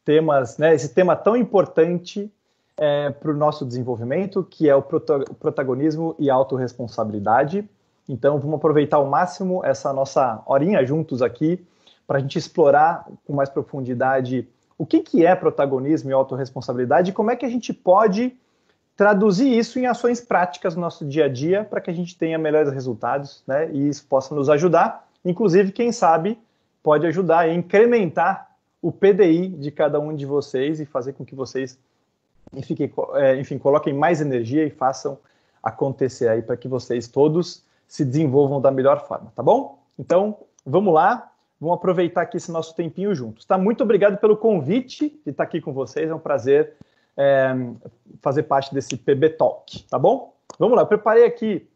temas, né, esse tema tão importante para o nosso desenvolvimento, que é o protagonismo e autorresponsabilidade. Então, vamos aproveitar ao máximo essa nossa horinha juntos aqui para a gente explorar com mais profundidade o que é protagonismo e autorresponsabilidade e como é que a gente pode traduzir isso em ações práticas no nosso dia a dia para que a gente tenha melhores resultados, né, e isso possa nos ajudar. Inclusive, quem sabe, pode ajudar a incrementar o PDI de cada um de vocês e fazer com que vocês, enfim, coloquem mais energia e façam acontecer aí para que vocês todos se desenvolvam da melhor forma, tá bom? Então, vamos lá, vamos aproveitar aqui esse nosso tempinho juntos, tá? Muito obrigado pelo convite de estar aqui com vocês, é um prazer fazer parte desse PB Talk, tá bom? Vamos lá, eu preparei aqui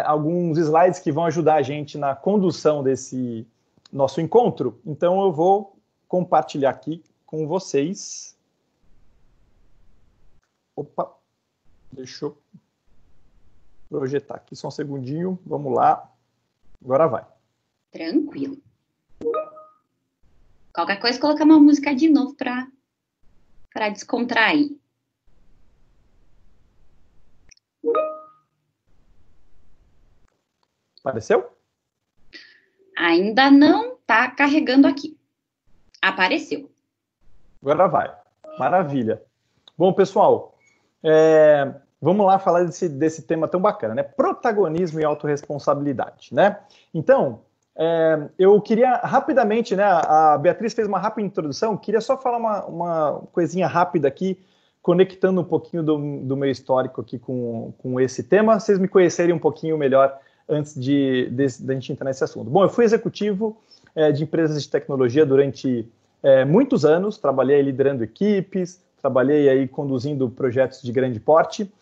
alguns slides que vão ajudar a gente na condução desse nosso encontro, então eu vou compartilhar aqui com vocês. Opa, deixa eu projetar aqui só um segundinho, vamos lá, agora vai. Tranquilo. Qualquer coisa, colocar uma música de novo para descontrair. Apareceu? Ainda não está carregando aqui. Apareceu. Agora vai. Maravilha. Bom, pessoal, vamos lá falar desse tema tão bacana, né? Protagonismo e autorresponsabilidade, né? Então, eu queria rapidamente, né? A Beatriz fez uma rápida introdução, queria só falar uma coisinha rápida aqui, conectando um pouquinho do meu histórico aqui com esse tema, vocês me conhecerem um pouquinho melhor antes da gente entrar nesse assunto. Bom, eu fui executivo de empresas de tecnologia durante muitos anos, trabalhei liderando equipes, trabalhei aí conduzindo projetos de grande porte,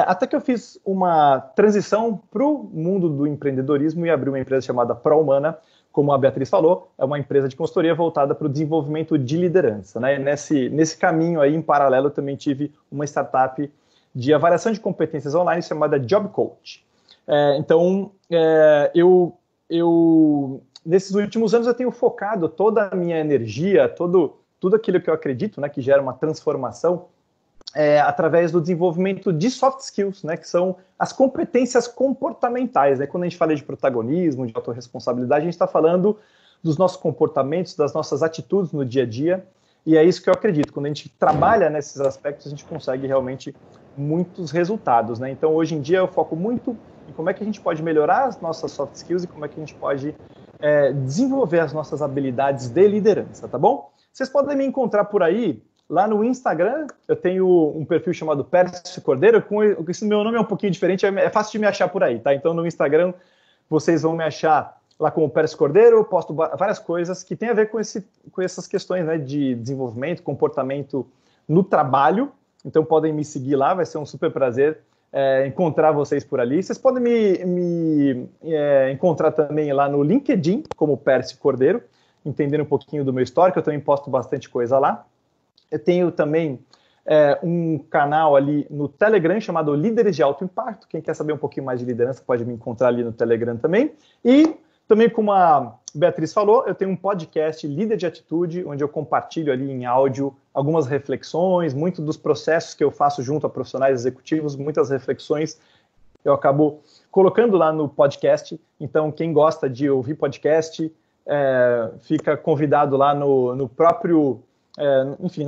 até que eu fiz uma transição para o mundo do empreendedorismo e abri uma empresa chamada ProHumana, como a Beatriz falou, é uma empresa de consultoria voltada para o desenvolvimento de liderança, né? Nesse caminho aí, em paralelo, eu também tive uma startup de avaliação de competências online chamada Job Coach. Então, nesses últimos anos eu tenho focado toda a minha energia, tudo aquilo que eu acredito, né, que gera uma transformação, através do desenvolvimento de soft skills, né, que são as competências comportamentais, né? Quando a gente fala de protagonismo, de autorresponsabilidade, a gente está falando dos nossos comportamentos, das nossas atitudes no dia a dia, e é isso que eu acredito. Quando a gente trabalha nesses aspectos, a gente consegue realmente muitos resultados, né? Então, hoje em dia, eu foco muito em como é que a gente pode melhorar as nossas soft skills e como é que a gente pode desenvolver as nossas habilidades de liderança, tá bom? Vocês podem me encontrar por aí, lá no Instagram, eu tenho um perfil chamado Pércio Cordeiro, esse meu nome é um pouquinho diferente, é fácil de me achar por aí, tá? Então, no Instagram, vocês vão me achar lá como Pércio Cordeiro, eu posto várias coisas que tem a ver com essas questões, né, de desenvolvimento, comportamento no trabalho. Então, podem me seguir lá, vai ser um super prazer encontrar vocês por ali. Vocês podem me encontrar também lá no LinkedIn, como Pércio Cordeiro, entendendo um pouquinho do meu histórico, eu também posto bastante coisa lá. Eu tenho também um canal ali no Telegram chamado Líderes de Alto Impacto. Quem quer saber um pouquinho mais de liderança pode me encontrar ali no Telegram também. E também, como a Beatriz falou, eu tenho um podcast Líder de Atitude, onde eu compartilho ali em áudio algumas reflexões, muito dos processos que eu faço junto a profissionais executivos, muitas reflexões eu acabo colocando lá no podcast. Então, quem gosta de ouvir podcast, fica convidado lá no próprio... enfim,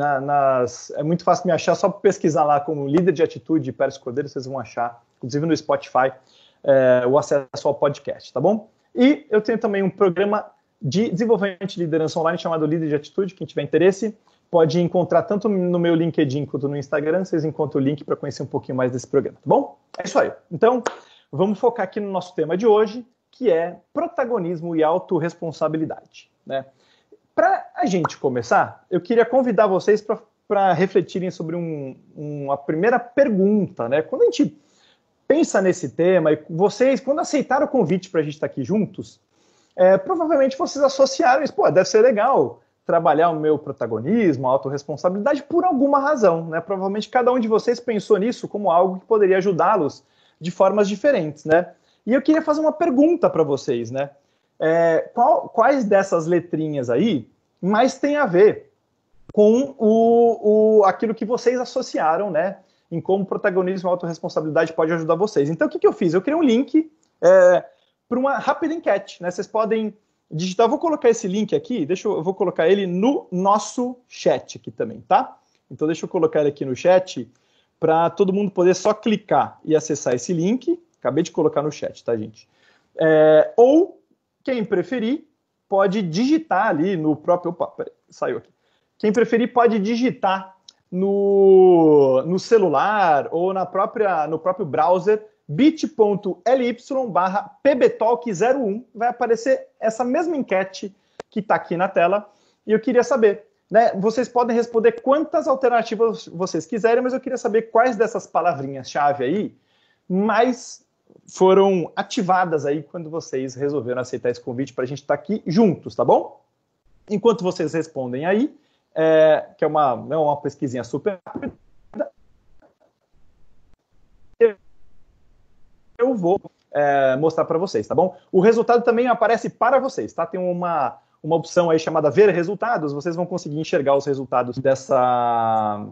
é muito fácil me achar, só pesquisar lá como Líder de Atitude Pércio Cordeiro, vocês vão achar, inclusive no Spotify, o acesso ao podcast, tá bom? E eu tenho também um programa de desenvolvimento de liderança online chamado Líder de Atitude. Quem tiver interesse pode encontrar tanto no meu LinkedIn quanto no Instagram, vocês encontram o link para conhecer um pouquinho mais desse programa, tá bom? É isso aí. Então, vamos focar aqui no nosso tema de hoje, que é protagonismo e autorresponsabilidade, né? Para a gente começar, eu queria convidar vocês para refletirem sobre uma primeira pergunta, né? Quando a gente pensa nesse tema, e vocês, quando aceitaram o convite para a gente estar aqui juntos, provavelmente vocês associaram isso, deve ser legal trabalhar o meu protagonismo, a autorresponsabilidade por alguma razão, né? Provavelmente cada um de vocês pensou nisso como algo que poderia ajudá-los de formas diferentes, né? E eu queria fazer uma pergunta para vocês, né? Quais dessas letrinhas aí mais tem a ver com aquilo que vocês associaram, né? Em como protagonismo e autorresponsabilidade pode ajudar vocês. Então, o que eu fiz? Eu criei um link para uma rápida enquete, né? Vocês podem digitar. Eu vou colocar esse link aqui, eu vou colocar ele no nosso chat aqui também, tá? Então, deixa eu colocar ele aqui no chat para todo mundo poder só clicar e acessar esse link. Acabei de colocar no chat, tá, gente? Ou, quem preferir, pode digitar ali no próprio... Opa, peraí, saiu aqui. Quem preferir pode digitar no celular ou no próprio browser bit.ly/pbtalk01. Vai aparecer essa mesma enquete que está aqui na tela. E eu queria saber, né? Vocês podem responder quantas alternativas vocês quiserem, mas eu queria saber quais dessas palavrinhas-chave aí mais foram ativadas aí quando vocês resolveram aceitar esse convite para a gente estar aqui juntos, tá bom? Enquanto vocês respondem aí, que é uma pesquisinha super rápida, eu vou mostrar para vocês, tá bom? O resultado também aparece para vocês, tá? Tem uma opção aí chamada Ver Resultados, vocês vão conseguir enxergar os resultados dessa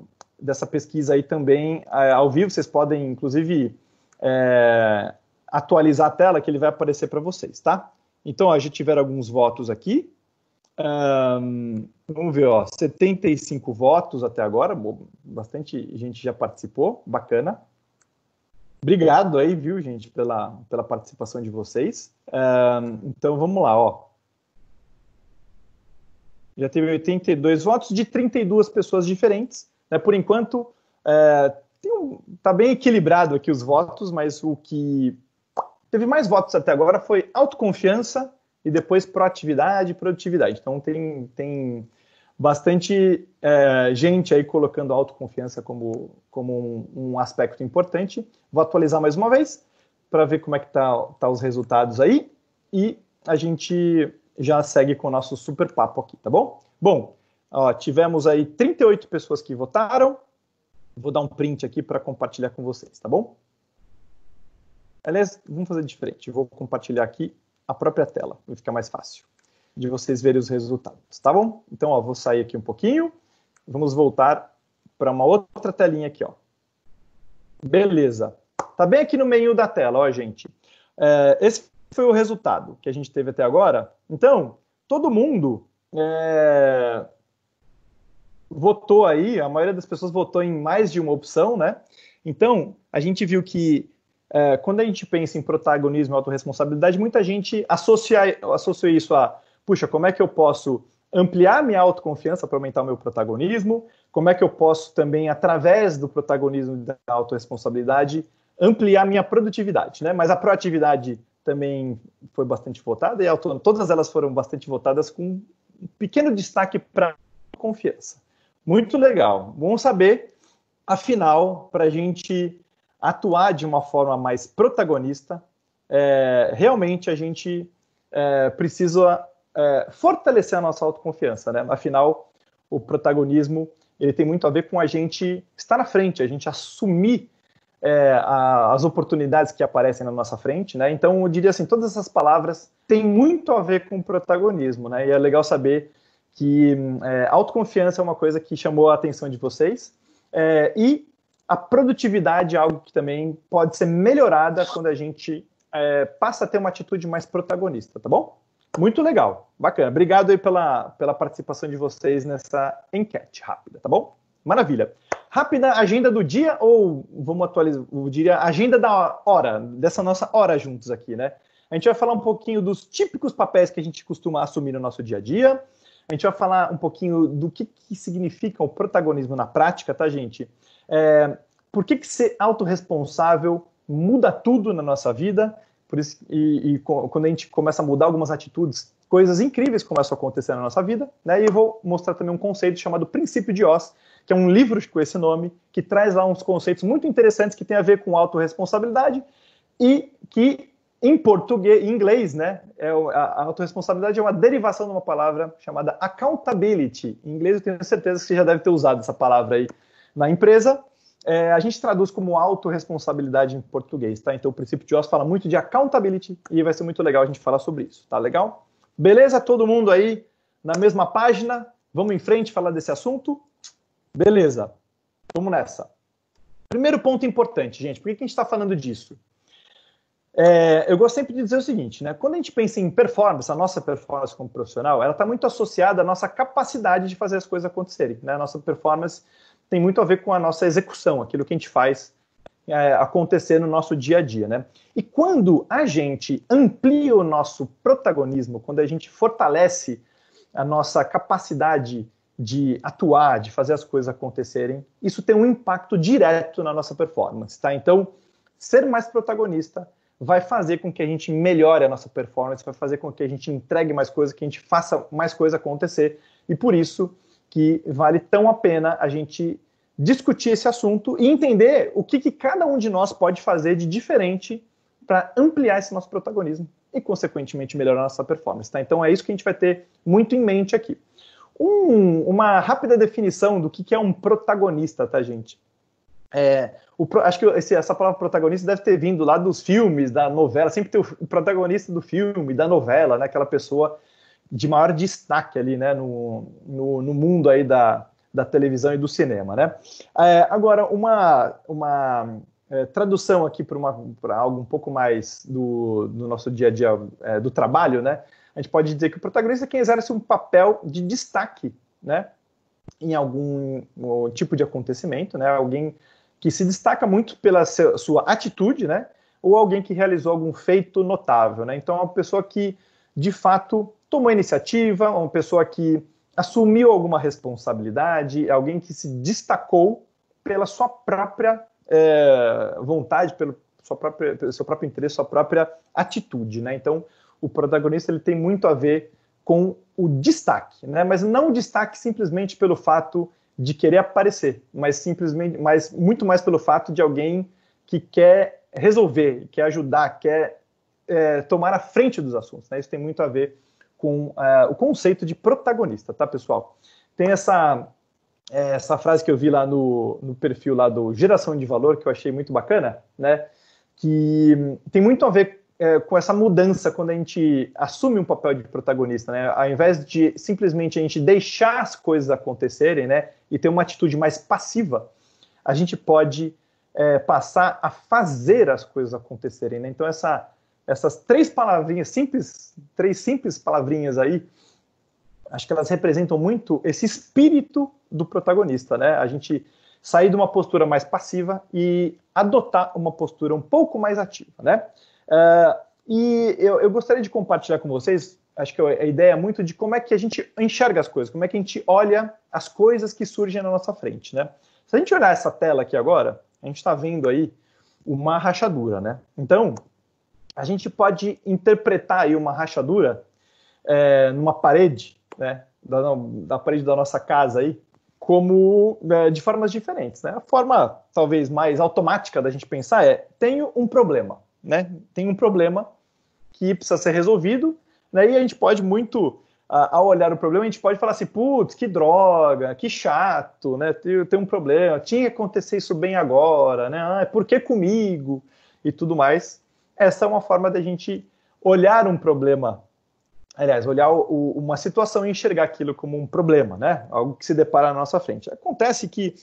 pesquisa aí também ao vivo. Vocês podem, inclusive, atualizar a tela, que ele vai aparecer para vocês, tá? Então, já tiveram alguns votos aqui. Vamos ver, 75 votos até agora, bastante gente já participou, bacana. Obrigado aí, viu, gente, pela participação de vocês. Então, vamos lá, Já teve 82 votos de 32 pessoas diferentes, né? Por enquanto, tá bem equilibrado aqui os votos, mas o que teve mais votos até agora foi autoconfiança e depois proatividade e produtividade. Então, tem bastante gente aí colocando a autoconfiança como um aspecto importante. Vou atualizar mais uma vez para ver como é que tá os resultados aí e a gente já segue com o nosso super papo aqui, tá bom? Bom, tivemos aí 38 pessoas que votaram. Vou dar um print aqui para compartilhar com vocês, tá bom? Aliás, vamos fazer diferente. Vou compartilhar aqui a própria tela, vai ficar mais fácil de vocês verem os resultados, tá bom? Então, vou sair aqui um pouquinho, vamos voltar para uma outra telinha aqui, Beleza. Tá bem aqui no meio da tela, gente. Esse foi o resultado que a gente teve até agora. Então, todo mundo votou aí, a maioria das pessoas votou em mais de uma opção, né? Então, a gente viu que quando a gente pensa em protagonismo e autorresponsabilidade, muita gente associa isso a, puxa, como é que eu posso ampliar minha autoconfiança para aumentar o meu protagonismo? Como é que eu posso também, através do protagonismo e da autorresponsabilidade, ampliar minha produtividade, né? Mas a proatividade também foi bastante votada e todas elas foram bastante votadas com um pequeno destaque para confiança. Muito legal. Bom saber, afinal, para a gente atuar de uma forma mais protagonista, realmente a gente precisa fortalecer a nossa autoconfiança, né? Afinal, o protagonismo ele tem muito a ver com a gente estar na frente, a gente assumir as oportunidades que aparecem na nossa frente, né? Então, eu diria assim, todas essas palavras têm muito a ver com protagonismo, né? E é legal saber que autoconfiança é uma coisa que chamou a atenção de vocês, e a produtividade é algo que também pode ser melhorada quando a gente passa a ter uma atitude mais protagonista, tá bom? Muito legal, bacana. Obrigado aí pela participação de vocês nessa enquete rápida, tá bom? Maravilha. Rápida agenda do dia, ou vamos atualizar, eu diria, agenda da hora, dessa nossa hora juntos aqui, né? A gente vai falar um pouquinho dos típicos papéis que a gente costuma assumir no nosso dia a dia. A gente vai falar um pouquinho do que significa o protagonismo na prática, tá, gente? Por que ser autorresponsável muda tudo na nossa vida? Por isso, quando a gente começa a mudar algumas atitudes, coisas incríveis começam a acontecer na nossa vida, né? E eu vou mostrar também um conceito chamado Princípio de Oz, que é um livro com esse nome, que traz lá uns conceitos muito interessantes que tem a ver com autorresponsabilidade e que, em português, em inglês, né, a autorresponsabilidade é uma derivação de uma palavra chamada accountability. Em inglês, eu tenho certeza que você já deve ter usado essa palavra aí na empresa. A gente traduz como autorresponsabilidade em português, tá? Então, o Princípio de Oz fala muito de accountability e vai ser muito legal a gente falar sobre isso, tá legal? Beleza? Todo mundo aí na mesma página? Vamos em frente falar desse assunto? Beleza, vamos nessa. Primeiro ponto importante, gente, por que a gente está falando disso? Eu gosto sempre de dizer o seguinte, né? Quando a gente pensa em performance, a nossa performance como profissional, ela está muito associada à nossa capacidade de fazer as coisas acontecerem, né? A nossa performance tem muito a ver com a nossa execução, aquilo que a gente faz acontecer no nosso dia a dia, né? E quando a gente amplia o nosso protagonismo, quando a gente fortalece a nossa capacidade de atuar, de fazer as coisas acontecerem, isso tem um impacto direto na nossa performance, tá? Então, ser mais protagonista vai fazer com que a gente melhore a nossa performance, vai fazer com que a gente entregue mais coisas, que a gente faça mais coisa acontecer, e por isso que vale tão a pena a gente discutir esse assunto e entender o que cada um de nós pode fazer de diferente para ampliar esse nosso protagonismo e, consequentemente, melhorar a nossa performance, tá? Então é isso que a gente vai ter muito em mente aqui. Uma rápida definição do que é um protagonista, tá, gente? Acho que essa palavra protagonista deve ter vindo lá dos filmes, da novela, sempre tem o protagonista do filme, da novela, né, aquela pessoa de maior destaque ali, né, no mundo aí da televisão e do cinema, né? Agora, uma tradução aqui para algo um pouco mais do nosso dia a dia do trabalho, né? A gente pode dizer que o protagonista é quem exerce um papel de destaque, né, em algum tipo de acontecimento, né? Alguém que se destaca muito pela sua atitude, né? Ou alguém que realizou algum feito notável, né? Então, é uma pessoa que, de fato, tomou iniciativa, uma pessoa que assumiu alguma responsabilidade, alguém que se destacou pela sua própria vontade, pelo seu próprio interesse, sua própria atitude, né? Então, o protagonista ele tem muito a ver com o destaque, né? Mas não o destaque simplesmente pelo fato de querer aparecer, mas muito mais pelo fato de alguém que quer resolver, quer ajudar, quer tomar a frente dos assuntos, né? Isso tem muito a ver com o conceito de protagonista, tá, pessoal? Tem essa frase que eu vi lá no perfil lá do Geração de Valor, que eu achei muito bacana, né? Que tem muito a ver com essa mudança quando a gente assume um papel de protagonista, né? Ao invés de simplesmente a gente deixar as coisas acontecerem, né, e ter uma atitude mais passiva, a gente pode passar a fazer as coisas acontecerem, né? Então essas três simples palavrinhas aí, acho que elas representam muito esse espírito do protagonista, né? A gente sair de uma postura mais passiva e adotar uma postura um pouco mais ativa, né? E eu gostaria de compartilhar com vocês, acho que a ideia é muito de como é que a gente enxerga as coisas, como é que a gente olha as coisas que surgem na nossa frente, né? Se a gente olhar essa tela aqui agora, a gente está vendo aí uma rachadura, né? Então, a gente pode interpretar aí uma rachadura numa parede, né, da parede da nossa casa aí, como de formas diferentes, né? A forma talvez mais automática da gente pensar tenho um problema, né? Tem um problema que precisa ser resolvido, né? E a gente pode muito, ao olhar o problema, a gente pode falar assim, putz, que droga, que chato, né? Tem um problema, tinha que acontecer isso bem agora, né? Por que comigo? E tudo mais. Essa é uma forma da gente olhar um problema, aliás, olhar uma situação e enxergar aquilo como um problema, né? Algo que se depara na nossa frente. Acontece que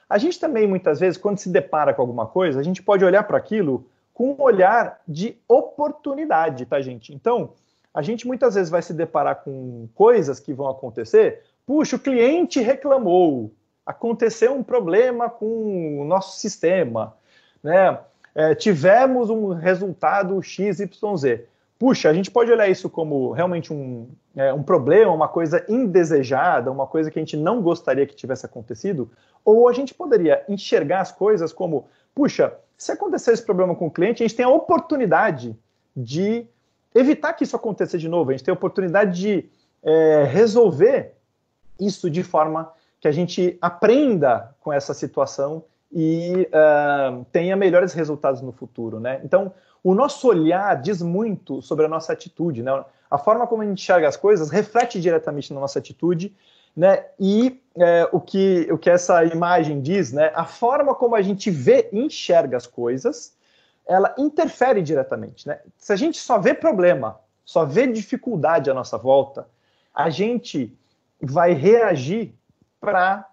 a gente também, muitas vezes, quando se depara com alguma coisa, a gente pode olhar para aquilo com um olhar de oportunidade, tá, gente? Então, a gente muitas vezes vai se deparar com coisas que vão acontecer. Puxa, o cliente reclamou, aconteceu um problema com o nosso sistema, né? Tivemos um resultado XYZ. Puxa, a gente pode olhar isso como realmente um problema, uma coisa indesejada, uma coisa que a gente não gostaria que tivesse acontecido, ou a gente poderia enxergar as coisas como, puxa, se acontecer esse problema com o cliente, a gente tem a oportunidade de evitar que isso aconteça de novo, a gente tem a oportunidade de resolver isso de forma que a gente aprenda com essa situação e tenha melhores resultados no futuro, né? Então, o nosso olhar diz muito sobre a nossa atitude, né? A forma como a gente enxerga as coisas reflete diretamente na nossa atitude, né? E o que essa imagem diz, né? A forma como a gente vê e enxerga as coisas, ela interfere diretamente, né? Se a gente só vê problema, só vê dificuldade à nossa volta, a gente vai reagir para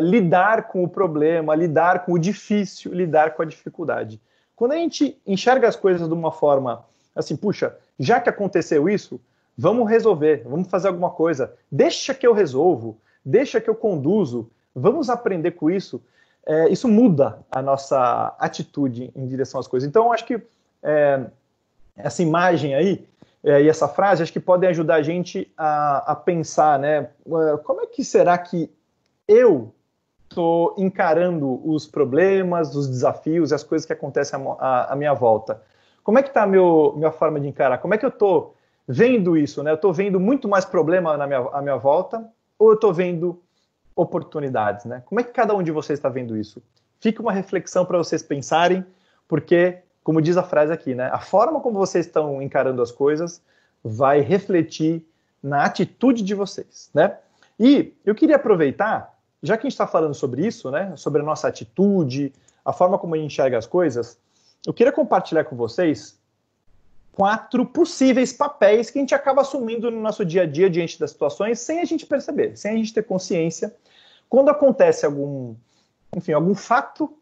lidar com o problema, lidar com o difícil, lidar com a dificuldade. Quando a gente enxerga as coisas de uma forma assim, puxa, já que aconteceu isso, vamos resolver, vamos fazer alguma coisa, deixa que eu resolvo, deixa que eu conduzo, vamos aprender com isso. Isso muda a nossa atitude em direção às coisas. Então, eu acho que essa imagem aí e essa frase, acho que podem ajudar a gente a pensar, né? Como é que será que eu estou encarando os problemas, os desafios e as coisas que acontecem à minha volta? Como é que está a minha forma de encarar? Como é que eu estou vendo isso, né? Eu estou vendo muito mais problema à minha volta ou eu estou vendo oportunidades, né? Como é que cada um de vocês está vendo isso? Fica uma reflexão para vocês pensarem, porque, como diz a frase aqui, né? A forma como vocês estão encarando as coisas vai refletir na atitude de vocês, né? E eu queria aproveitar, já que a gente está falando sobre isso, né? Sobre a nossa atitude, a forma como a gente enxerga as coisas, eu queria compartilhar com vocês 4 possíveis papéis que a gente acaba assumindo no nosso dia a dia diante das situações sem a gente perceber, sem a gente ter consciência. Quando acontece algum fato,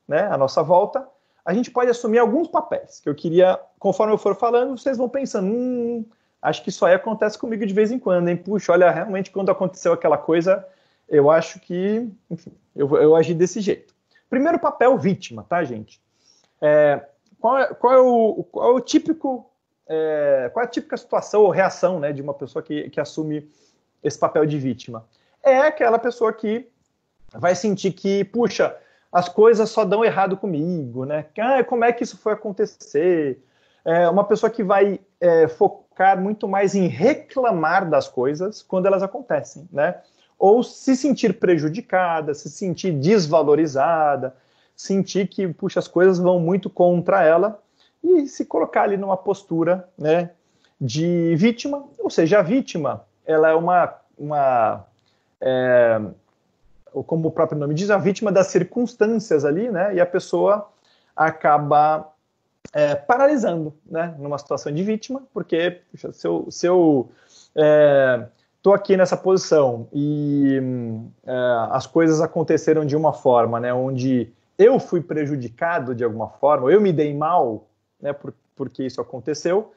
né, à nossa volta, a gente pode assumir alguns papéis, que eu queria, conforme eu for falando, vocês vão pensando, acho que isso aí acontece comigo de vez em quando, hein? Puxa, olha, realmente quando aconteceu aquela coisa, eu acho que, enfim, eu agi desse jeito. Primeiro papel, vítima, tá, gente? Qual é a típica situação ou reação, né, de uma pessoa que assume esse papel de vítima? É aquela pessoa que vai sentir que, puxa, as coisas só dão errado comigo, né? Como é que isso foi acontecer? Uma pessoa que vai focar muito mais em reclamar das coisas quando elas acontecem, né? Ou se sentir prejudicada, se sentir desvalorizada, sentir que, puxa, as coisas vão muito contra ela e se colocar ali numa postura, né, de vítima. Ou seja, a vítima, ela é como o próprio nome diz, a vítima das circunstâncias ali, né, e a pessoa acaba paralisando, né, numa situação de vítima, porque, puxa, se eu estou aqui nessa posição e as coisas aconteceram de uma forma, né, onde eu fui prejudicado de alguma forma, eu me dei mal, né, porque isso aconteceu,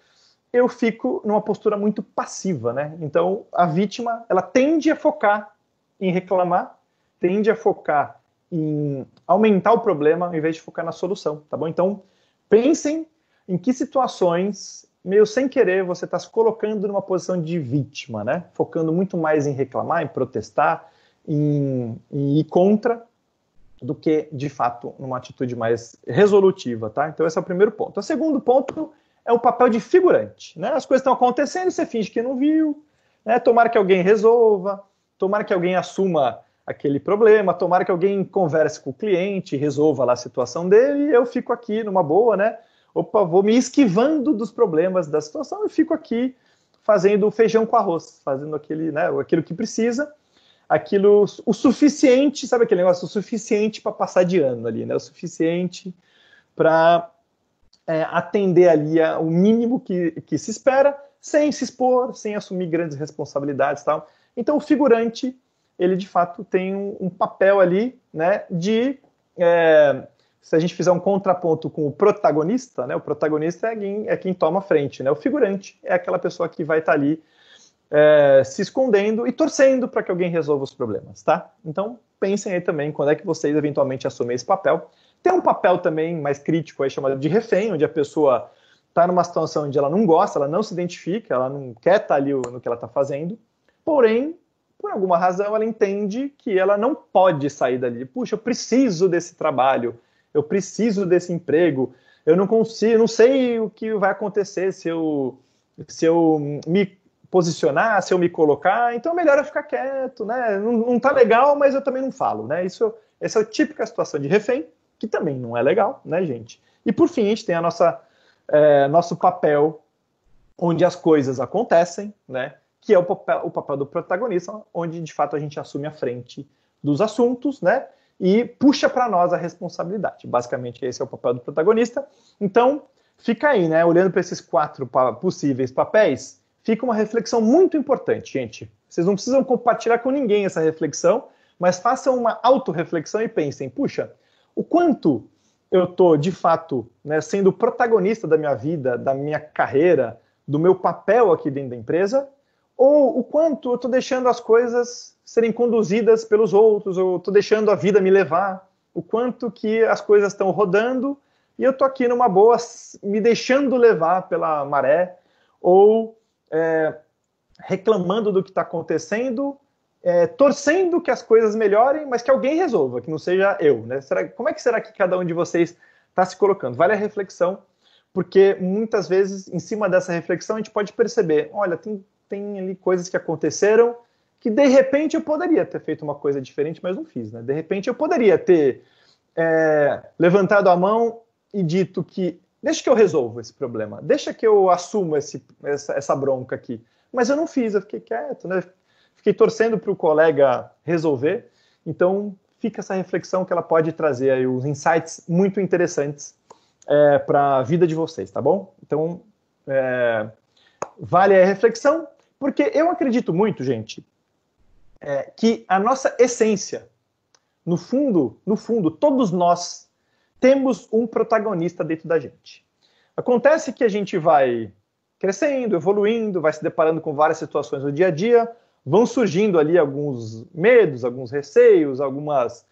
eu fico numa postura muito passiva, né? Então, a vítima, ela tende a focar em reclamar, tende a focar em aumentar o problema, ao invés de focar na solução, tá bom? Então, pensem em que situações, meio sem querer, você está se colocando numa posição de vítima, né? Focando muito mais em reclamar, em protestar, em ir contra, do que, de fato, numa atitude mais resolutiva, tá? Então esse é o primeiro ponto. O segundo ponto é o papel de figurante, né? As coisas estão acontecendo, você finge que não viu, né? Tomara que alguém resolva, tomara que alguém assuma aquele problema, tomara que alguém converse com o cliente, resolva lá a situação dele, e eu fico aqui numa boa, né? Opa, vou me esquivando dos problemas da situação e fico aqui fazendo o feijão com arroz, fazendo aquilo que precisa, aquilo, o suficiente, sabe aquele negócio, o suficiente para passar de ano ali, né? O suficiente para atender ali o mínimo que se espera, sem se expor, sem assumir grandes responsabilidades e tal. Então, o figurante, ele de fato tem um papel ali, né, se a gente fizer um contraponto com o protagonista, né, o protagonista é quem toma a frente, né? O figurante é aquela pessoa que vai estar ali se escondendo e torcendo para que alguém resolva os problemas, tá? Então, pensem aí também quando é que vocês eventualmente assumem esse papel. Tem um papel também mais crítico aí chamado de refém, onde a pessoa está numa situação onde ela não gosta, ela não se identifica, ela não quer estar ali no que ela está fazendo, porém, por alguma razão, ela entende que ela não pode sair dali. Puxa, eu preciso desse trabalho, eu preciso desse emprego, eu não consigo, não sei o que vai acontecer se eu me posicionar, se eu me colocar, então é melhor eu ficar quieto, né? Não tá legal, mas eu também não falo, né? Essa é a típica situação de refém, que também não é legal, né, gente? E por fim, a gente tem nosso papel onde as coisas acontecem, né? Que é o papel do protagonista, onde de fato a gente assume a frente dos assuntos, né? E puxa para nós a responsabilidade. Basicamente, esse é o papel do protagonista. Então, fica aí, né? Olhando para esses 4 possíveis papéis, fica uma reflexão muito importante, gente. Vocês não precisam compartilhar com ninguém essa reflexão, mas façam uma autorreflexão e pensem, puxa, o quanto eu estou, de fato, né, sendo protagonista da minha vida, da minha carreira, do meu papel aqui dentro da empresa, ou o quanto eu estou deixando as coisas serem conduzidas pelos outros, ou estou deixando a vida me levar, o quanto que as coisas estão rodando e eu estou aqui numa boa, me deixando levar pela maré, ou reclamando do que está acontecendo, torcendo que as coisas melhorem, mas que alguém resolva, que não seja eu, né? Como é que será que cada um de vocês está se colocando? Vale a reflexão, porque muitas vezes, em cima dessa reflexão, a gente pode perceber, olha, tem ali coisas que aconteceram que, de repente, eu poderia ter feito uma coisa diferente, mas não fiz, né? De repente, eu poderia ter levantado a mão e dito que, deixa que eu resolvo esse problema, deixa que eu assumo essa bronca aqui. Mas eu não fiz, eu fiquei quieto, né? Fiquei torcendo para o colega resolver. Então, fica essa reflexão que ela pode trazer aí uns insights muito interessantes para a vida de vocês, tá bom? Então, vale a reflexão, porque eu acredito muito, gente, que a nossa essência, no fundo, todos nós temos um protagonista dentro da gente. Acontece que a gente vai crescendo, evoluindo, vai se deparando com várias situações no dia a dia, vão surgindo ali alguns medos, alguns receios, algumas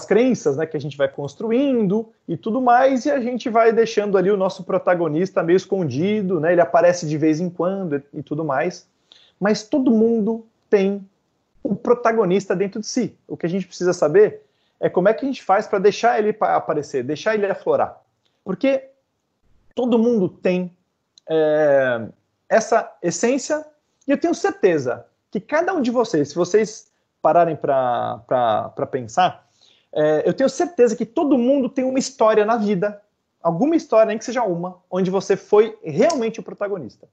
crenças, né, que a gente vai construindo e tudo mais, e a gente vai deixando ali o nosso protagonista meio escondido, né, ele aparece de vez em quando e tudo mais, mas todo mundo tem um protagonista dentro de si. O que a gente precisa saber é como é que a gente faz para deixar ele aparecer, deixar ele aflorar. Porque todo mundo tem essa essência, e eu tenho certeza que cada um de vocês, se vocês pararem para pensar, eu tenho certeza que todo mundo tem uma história na vida, alguma história, nem que seja uma, onde você foi realmente o protagonista.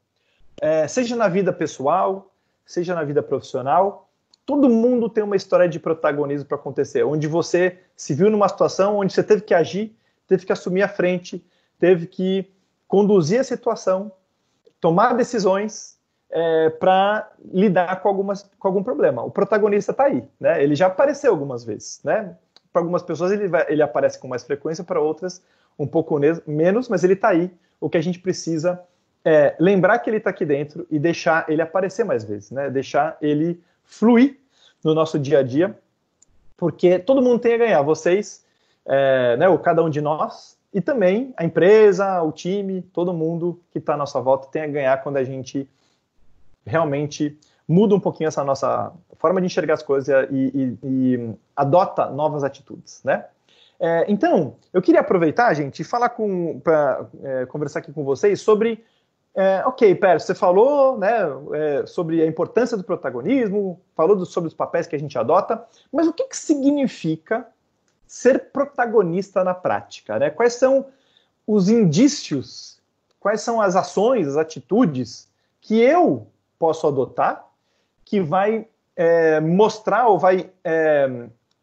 Seja na vida pessoal, seja na vida profissional, todo mundo tem uma história de protagonismo para acontecer, onde você se viu numa situação onde você teve que agir, teve que assumir a frente, teve que conduzir a situação, tomar decisões para lidar com algum problema. O protagonista está aí, né? Ele já apareceu algumas vezes, né? Para algumas pessoas ele aparece com mais frequência, para outras um pouco menos, mas ele está aí. O que a gente precisa é lembrar que ele está aqui dentro e deixar ele aparecer mais vezes, né? Deixar ele fluir no nosso dia a dia, porque todo mundo tem a ganhar, vocês, né, ou cada um de nós, e também a empresa, o time, todo mundo que está à nossa volta tem a ganhar quando a gente realmente muda um pouquinho essa nossa forma de enxergar as coisas e adota novas atitudes, né? Então, eu queria aproveitar, gente, e falar para conversar aqui com vocês sobre ok, Pera, você falou, né, sobre a importância do protagonismo, falou sobre os papéis que a gente adota, mas o que significa ser protagonista na prática, né? Quais são os indícios, quais são as ações, as atitudes que eu posso adotar que vai mostrar ou vai,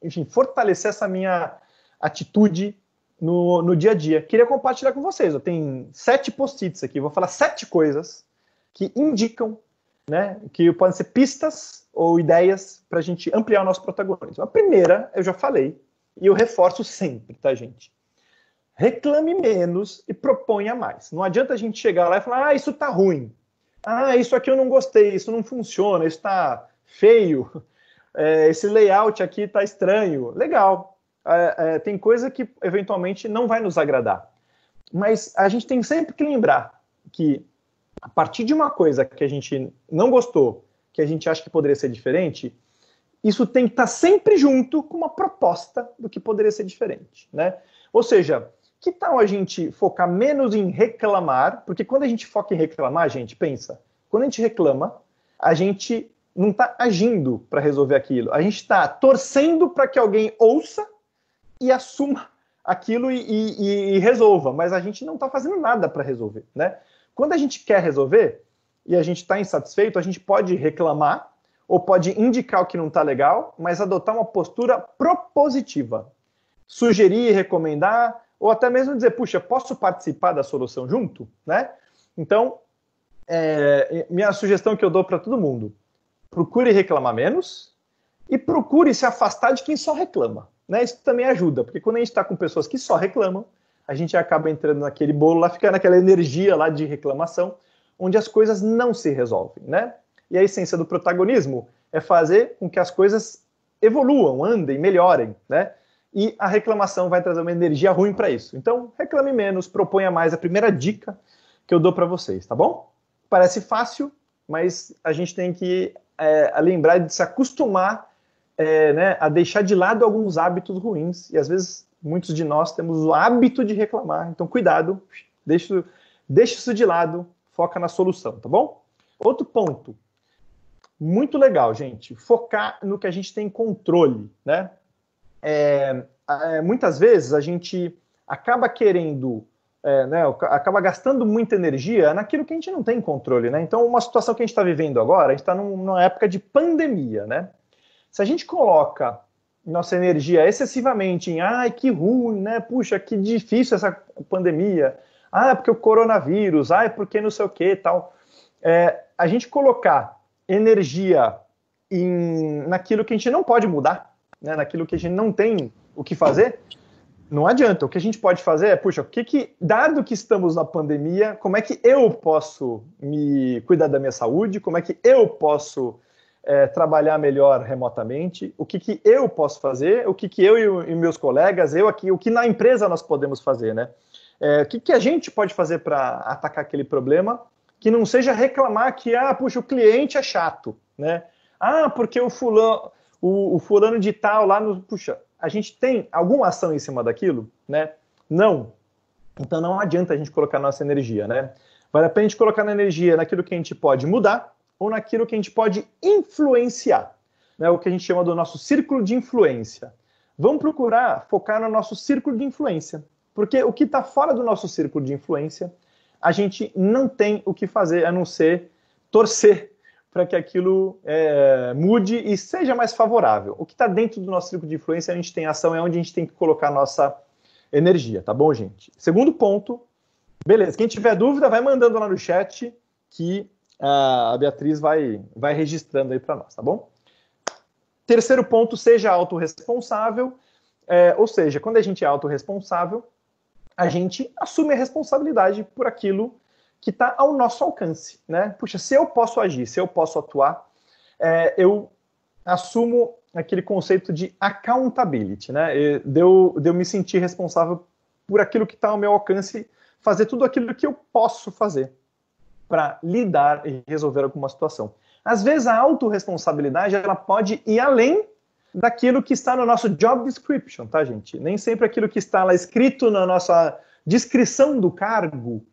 enfim, fortalecer essa minha atitude no dia a dia. Queria compartilhar com vocês. Eu tenho 7 post-its aqui. Vou falar 7 coisas que indicam, né, que podem ser pistas ou ideias para a gente ampliar o nosso protagonismo. A primeira, eu já falei, e eu reforço sempre, tá, gente? Reclame menos e proponha mais. Não adianta a gente chegar lá e falar, isso tá ruim. Isso aqui eu não gostei, isso não funciona, isso tá feio, esse layout aqui tá estranho. Legal. Tem coisa que eventualmente não vai nos agradar. Mas a gente tem sempre que lembrar que a partir de uma coisa que a gente não gostou, que a gente acha que poderia ser diferente, isso tem que estar sempre junto com uma proposta do que poderia ser diferente, né? Ou seja, que tal a gente focar menos em reclamar? Porque quando a gente foca em reclamar, gente, pensa, quando a gente reclama, a gente não está agindo para resolver aquilo. A gente está torcendo para que alguém ouça e assuma aquilo e resolva, mas a gente não está fazendo nada para resolver, né? Quando a gente quer resolver e a gente está insatisfeito, a gente pode reclamar ou pode indicar o que não está legal, mas adotar uma postura propositiva. Sugerir, recomendar, ou até mesmo dizer, puxa, posso participar da solução junto, né? Então, minha sugestão que eu dou para todo mundo: procure reclamar menos e procure se afastar de quem só reclama, né? Isso também ajuda, porque quando a gente está com pessoas que só reclamam, a gente acaba entrando naquele bolo lá, fica naquela energia lá de reclamação, onde as coisas não se resolvem, né? E a essência do protagonismo é fazer com que as coisas evoluam, andem, melhorem, né? E a reclamação vai trazer uma energia ruim para isso. Então, reclame menos, proponha mais. A primeira dica que eu dou para vocês, tá bom? Parece fácil, mas a gente tem que lembrar de se acostumar né, a deixar de lado alguns hábitos ruins. E às vezes, muitos de nós temos o hábito de reclamar. Então, cuidado, deixa isso de lado, foca na solução, tá bom? Outro ponto, muito legal, gente, focar no que a gente tem controle, né? Muitas vezes a gente acaba querendo, né, acaba gastando muita energia naquilo que a gente não tem controle, né? Então, uma situação que a gente está vivendo agora, a gente está numa época de pandemia, né? Se a gente coloca nossa energia excessivamente em ai, que ruim, né? Puxa, que difícil essa pandemia. Ah, é porque o coronavírus, ah, é porque não sei o que tal. A gente colocar energia naquilo que a gente não pode mudar, né? Naquilo que a gente não tem o que fazer, não adianta. O que a gente pode fazer é, puxa, dado que estamos na pandemia, como é que eu posso me cuidar da minha saúde? Como é que eu posso trabalhar melhor remotamente? O que eu posso fazer? O que eu e meus colegas, o que na empresa nós podemos fazer, né? O que a gente pode fazer para atacar aquele problema que não seja reclamar que, puxa, o cliente é chato, né? Porque o fulano de tal lá, puxa, a gente tem alguma ação em cima daquilo, né? Não. Então não adianta a gente colocar nossa energia, né? Vale a pena a gente colocar na energia naquilo que a gente pode mudar ou naquilo que a gente pode influenciar, né? O que a gente chama do nosso círculo de influência. Vamos procurar focar no nosso círculo de influência, porque o que está fora do nosso círculo de influência, a gente não tem o que fazer a não ser torcer para que aquilo mude e seja mais favorável. O que está dentro do nosso círculo de influência, a gente tem ação, é onde a gente tem que colocar a nossa energia, tá bom, gente? Segundo ponto, beleza, quem tiver dúvida, vai mandando lá no chat que a Beatriz vai registrando aí para nós, tá bom? Terceiro ponto, seja autorresponsável, ou seja, quando a gente é autorresponsável, a gente assume a responsabilidade por aquilo que está ao nosso alcance, né? Puxa, se eu posso agir, se eu posso atuar, eu assumo aquele conceito de accountability, né? De eu me sentir responsável por aquilo que está ao meu alcance, fazer tudo aquilo que eu posso fazer para lidar e resolver alguma situação. Às vezes a autorresponsabilidade ela pode ir além daquilo que está no nosso job description, tá, gente? Nem sempre aquilo que está lá escrito na nossa descrição do cargo,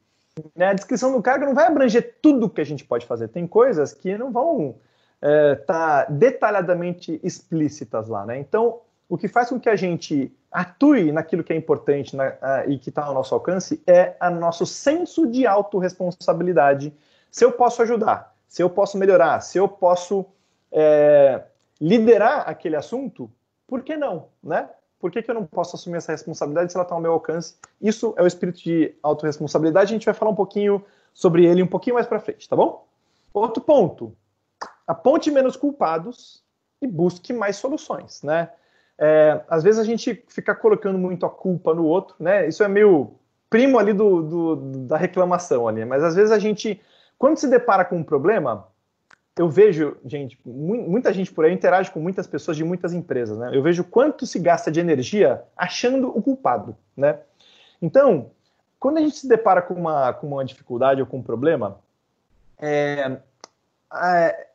né? A descrição do cargo não vai abranger tudo que a gente pode fazer. Tem coisas que não vão estar detalhadamente explícitas lá, né? Então, o que faz com que a gente atue naquilo que é importante e que está ao nosso alcance é o nosso senso de autorresponsabilidade. Se eu posso ajudar, se eu posso melhorar, se eu posso liderar aquele assunto, por que não, né? Por que eu não posso assumir essa responsabilidade se ela está ao meu alcance? Isso é o espírito de autorresponsabilidade. A gente vai falar um pouquinho sobre ele um pouquinho mais para frente, tá bom? Outro ponto. Aponte menos culpados e busque mais soluções, né? Às vezes a gente fica colocando muito a culpa no outro, né? Isso é meio primo ali da reclamação ali, mas às vezes a gente, quando se depara com um problema, eu vejo, gente, muita gente por aí interage com muitas pessoas de muitas empresas, né? Eu vejo quanto se gasta de energia achando o culpado, né? Então, quando a gente se depara com uma dificuldade ou com um problema,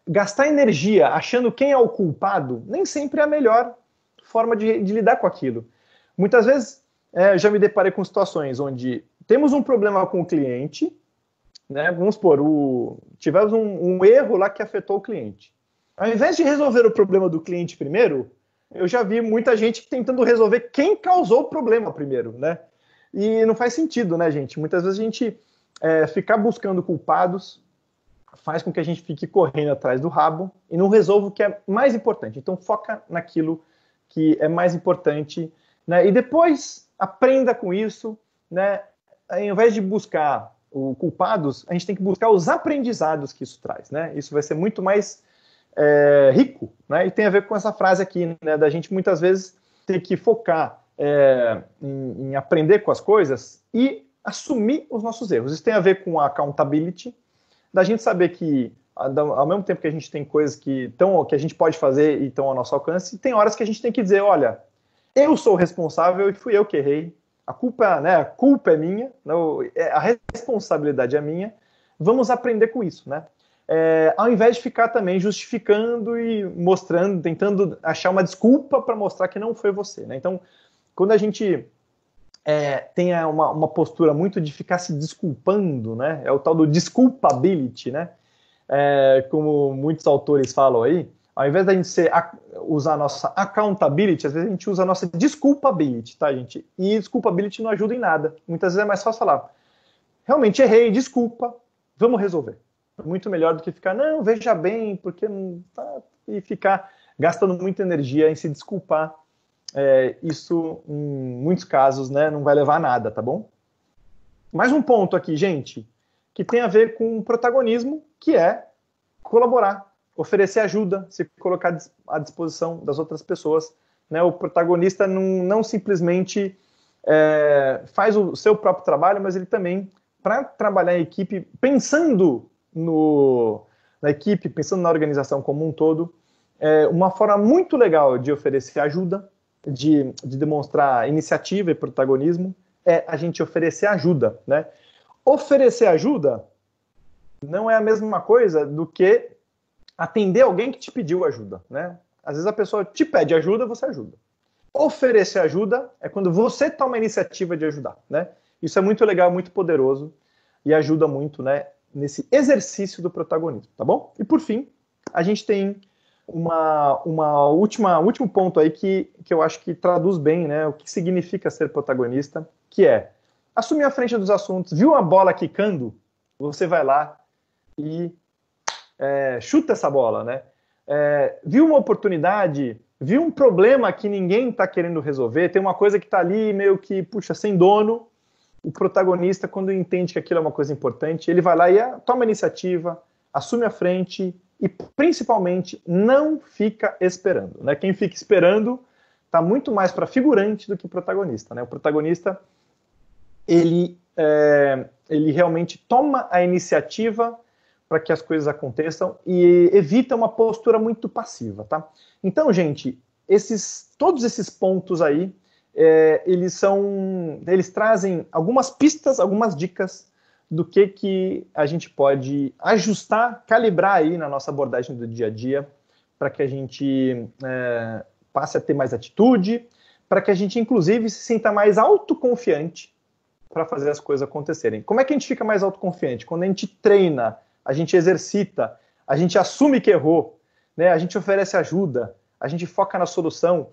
gastar energia achando quem é o culpado nem sempre é a melhor forma de lidar com aquilo. Muitas vezes, eu já me deparei com situações onde temos um problema com o cliente, né? Vamos supor, tivemos um erro lá que afetou o cliente. Ao invés de resolver o problema do cliente primeiro, eu já vi muita gente tentando resolver quem causou o problema primeiro, né? E não faz sentido, né, gente? Muitas vezes a gente ficar buscando culpados faz com que a gente fique correndo atrás do rabo e não resolva o que é mais importante. Então foca naquilo que é mais importante, né? E depois aprenda com isso, né? Ao invés de buscar culpados, a gente tem que buscar os aprendizados que isso traz, né? Isso vai ser muito mais rico, né? E tem a ver com essa frase aqui, né? Da gente muitas vezes ter que focar em aprender com as coisas e assumir os nossos erros. Isso tem a ver com a accountability, da gente saber que ao mesmo tempo que a gente tem coisas que a gente pode fazer e estão ao nosso alcance, tem horas que a gente tem que dizer, olha, eu sou o responsável e fui eu que errei, a culpa é minha, a responsabilidade é minha, vamos aprender com isso, né? Ao invés de ficar também justificando e mostrando, tentando achar uma desculpa para mostrar que não foi você, né? Então, quando a gente tem uma postura muito de ficar se desculpando, né? É o tal do desculpability, né? Como muitos autores falam aí, ao invés da gente usar a nossa accountability, às vezes a gente usa a nossa desculpability, tá, gente? E desculpability não ajuda em nada. Muitas vezes é mais fácil falar, realmente errei, desculpa, vamos resolver. Muito melhor do que ficar, não, veja bem, porque não tá, e ficar gastando muita energia em se desculpar. Isso, em muitos casos, né, não vai levar a nada, tá bom? Mais um ponto aqui, gente, que tem a ver com protagonismo, que é colaborar, oferecer ajuda, se colocar à disposição das outras pessoas, né? O protagonista não simplesmente faz o seu próprio trabalho, mas ele também, para trabalhar em equipe, pensando na equipe, pensando na organização como um todo, uma forma muito legal de oferecer ajuda, de demonstrar iniciativa e protagonismo, é a gente oferecer ajuda, né? Oferecer ajuda não é a mesma coisa do que atender alguém que te pediu ajuda, né? Às vezes a pessoa te pede ajuda, você ajuda. Oferecer ajuda é quando você toma a iniciativa de ajudar, né? Isso é muito legal, muito poderoso e ajuda muito, né, nesse exercício do protagonismo, tá bom? E por fim, a gente tem um último ponto aí que eu acho que traduz bem, né, o que significa ser protagonista, que é assumir a frente dos assuntos. Viu uma bola quicando? Você vai lá e chuta essa bola, né? Viu uma oportunidade, viu um problema que ninguém está querendo resolver, tem uma coisa que está ali meio que, puxa, sem dono. O protagonista, quando entende que aquilo é uma coisa importante, ele vai lá e toma a iniciativa, assume a frente e, principalmente, não fica esperando, né? Quem fica esperando está muito mais para figurante do que protagonista, né? O protagonista, ele realmente toma a iniciativa para que as coisas aconteçam e evita uma postura muito passiva, tá? Então, gente, todos esses pontos aí, eles trazem algumas pistas, algumas dicas do que a gente pode ajustar, calibrar aí na nossa abordagem do dia a dia, para que a gente passe a ter mais atitude, para que a gente, inclusive, se sinta mais autoconfiante para fazer as coisas acontecerem. Como é que a gente fica mais autoconfiante? Quando a gente treina, a gente exercita, a gente assume que errou, né? A gente oferece ajuda, a gente foca na solução.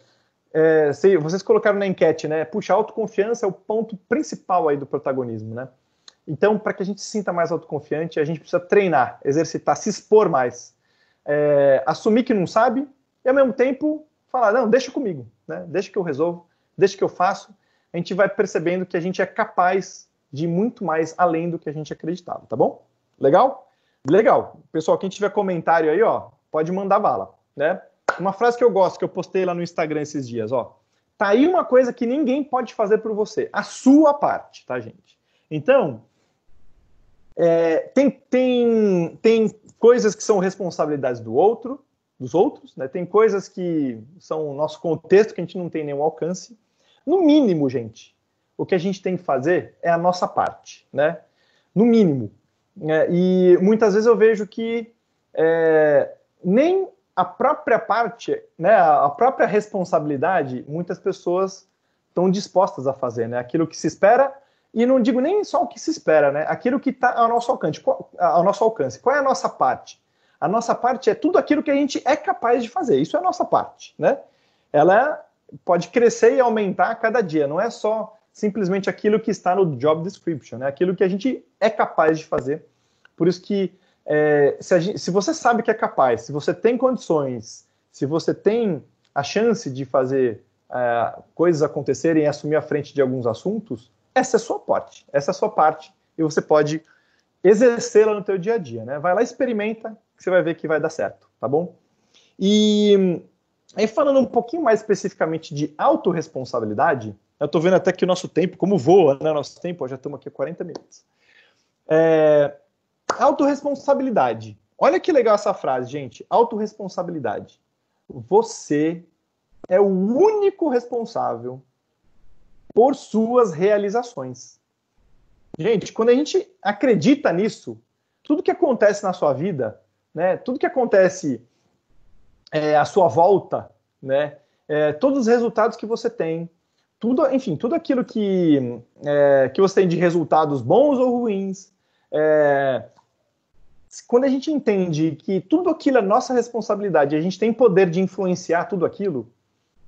Vocês colocaram na enquete, né? Puxa, a autoconfiança é o ponto principal aí do protagonismo, né? Então, para que a gente se sinta mais autoconfiante, a gente precisa treinar, exercitar, se expor mais, assumir que não sabe e, ao mesmo tempo, falar, não, deixa comigo, né? Deixa que eu resolvo, deixa que eu faço. A gente vai percebendo que a gente é capaz de ir muito mais além do que a gente acreditava, tá bom? Legal? Legal. Pessoal, quem tiver comentário aí, ó, pode mandar bala, né? Uma frase que eu gosto, que eu postei lá no Instagram esses dias, ó. Tá aí uma coisa que ninguém pode fazer por você. A sua parte, tá, gente? Então, tem coisas que são responsabilidades dos outros, né? Tem coisas que são o nosso contexto, que a gente não tem nenhum alcance. No mínimo, gente, o que a gente tem que fazer é a nossa parte, né? No mínimo. E muitas vezes eu vejo que nem a própria parte, né, a própria responsabilidade, muitas pessoas estão dispostas a fazer, né? Aquilo que se espera, e não digo nem só o que se espera, né? Aquilo que está ao nosso alcance. Qual é a nossa parte? A nossa parte é tudo aquilo que a gente é capaz de fazer. Isso é a nossa parte, né? Ela pode crescer e aumentar a cada dia. Não é só simplesmente aquilo que está no job description, né? Aquilo que a gente é capaz de fazer. Por isso que se você sabe que é capaz, se você tem condições, se você tem a chance de fazer coisas acontecerem e assumir a frente de alguns assuntos, essa é a sua parte, e você pode exercê-la no teu dia a dia, né? Vai lá, experimenta, que você vai ver que vai dar certo, tá bom? E aí falando um pouquinho mais especificamente de autorresponsabilidade, eu tô vendo até que o nosso tempo, como voa, né? Nosso tempo, já estamos aqui 40 minutos. Autorresponsabilidade. Olha que legal essa frase, gente. Autorresponsabilidade. Você é o único responsável por suas realizações. Gente, quando a gente acredita nisso, tudo que acontece na sua vida, né, tudo que acontece à sua volta, né, todos os resultados que você tem, tudo, enfim, tudo aquilo que você tem de resultados bons ou ruins, quando a gente entende que tudo aquilo é nossa responsabilidade, a gente tem poder de influenciar tudo aquilo,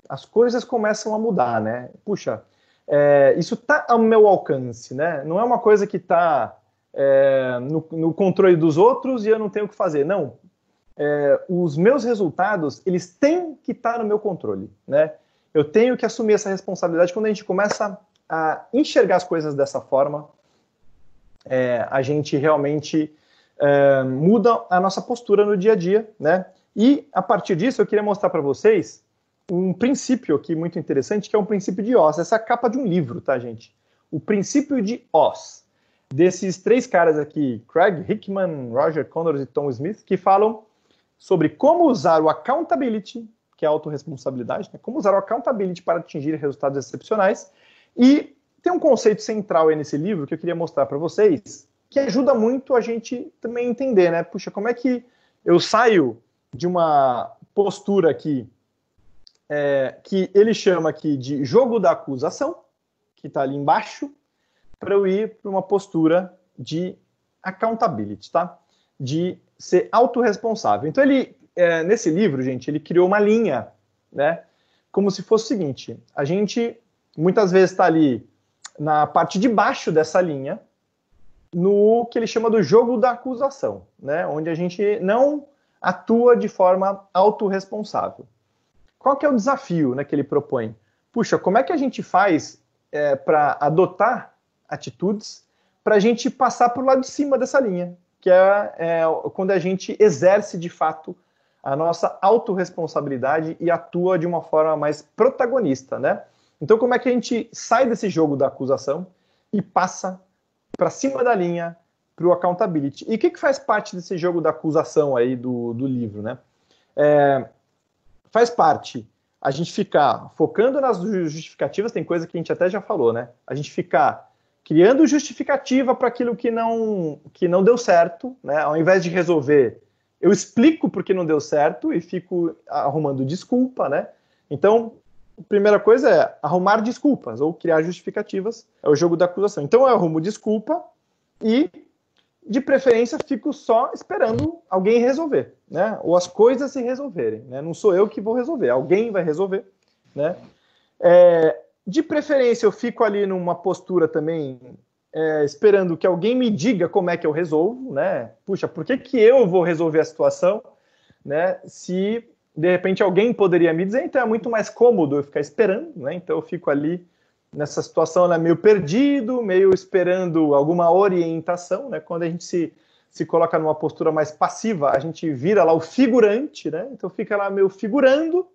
as coisas começam a mudar, né? Puxa, isso está ao meu alcance, né? Não é uma coisa que está no controle dos outros e eu não tenho o que fazer. Não. Os meus resultados, eles têm que estar no meu controle, né? Eu tenho que assumir essa responsabilidade. Quando a gente começa a enxergar as coisas dessa forma, a gente realmente muda a nossa postura no dia a dia, né? E, a partir disso, eu queria mostrar para vocês um princípio aqui muito interessante, que é um princípio de Oz. Essa é a capa de um livro, tá, gente? O princípio de Oz. Desses 3 caras aqui, Craig Hickman, Roger Connors e Tom Smith, que falam sobre como usar o accountability, que é a autorresponsabilidade, né? Como usar o accountability para atingir resultados excepcionais. E tem um conceito central aí nesse livro que eu queria mostrar para vocês, que ajuda muito a gente também entender, né? Puxa, como é que eu saio de uma postura aqui que ele chama aqui de jogo da acusação, que está ali embaixo, para eu ir para uma postura de accountability, tá? De ser autorresponsável. Então, ele, nesse livro, gente, ele criou uma linha, né? Como se fosse o seguinte, a gente muitas vezes está ali na parte de baixo dessa linha, no que ele chama do jogo da acusação, né? Onde a gente não atua de forma autorresponsável. Qual que é o desafio, né, que ele propõe? Puxa, como é que a gente faz para adotar atitudes para a gente passar para o lado de cima dessa linha, que é quando a gente exerce de fato a nossa autorresponsabilidade e atua de uma forma mais protagonista, né? Então, como é que a gente sai desse jogo da acusação e passa para cima da linha para o accountability? E o que faz parte desse jogo da acusação aí do livro, né? Faz parte a gente ficar focando nas justificativas, tem coisa que a gente até já falou, né? A gente ficar criando justificativa para aquilo que não deu certo, né? Ao invés de resolver, eu explico por que não deu certo e fico arrumando desculpa, né? Então, a primeira coisa é arrumar desculpas ou criar justificativas, é o jogo da acusação. Então, eu arrumo desculpa e, de preferência, fico só esperando alguém resolver, né? Ou as coisas se resolverem, né? Não sou eu que vou resolver, alguém vai resolver, né? De preferência, eu fico ali numa postura também, esperando que alguém me diga como é que eu resolvo, né? Puxa, por que eu vou resolver a situação, né? Se, de repente, alguém poderia me dizer, então é muito mais cômodo eu ficar esperando, né? Então eu fico ali nessa situação, né, meio perdido, meio esperando alguma orientação, né? Quando a gente se coloca numa postura mais passiva, a gente vira lá o figurante, né? Então fica lá meio figurando,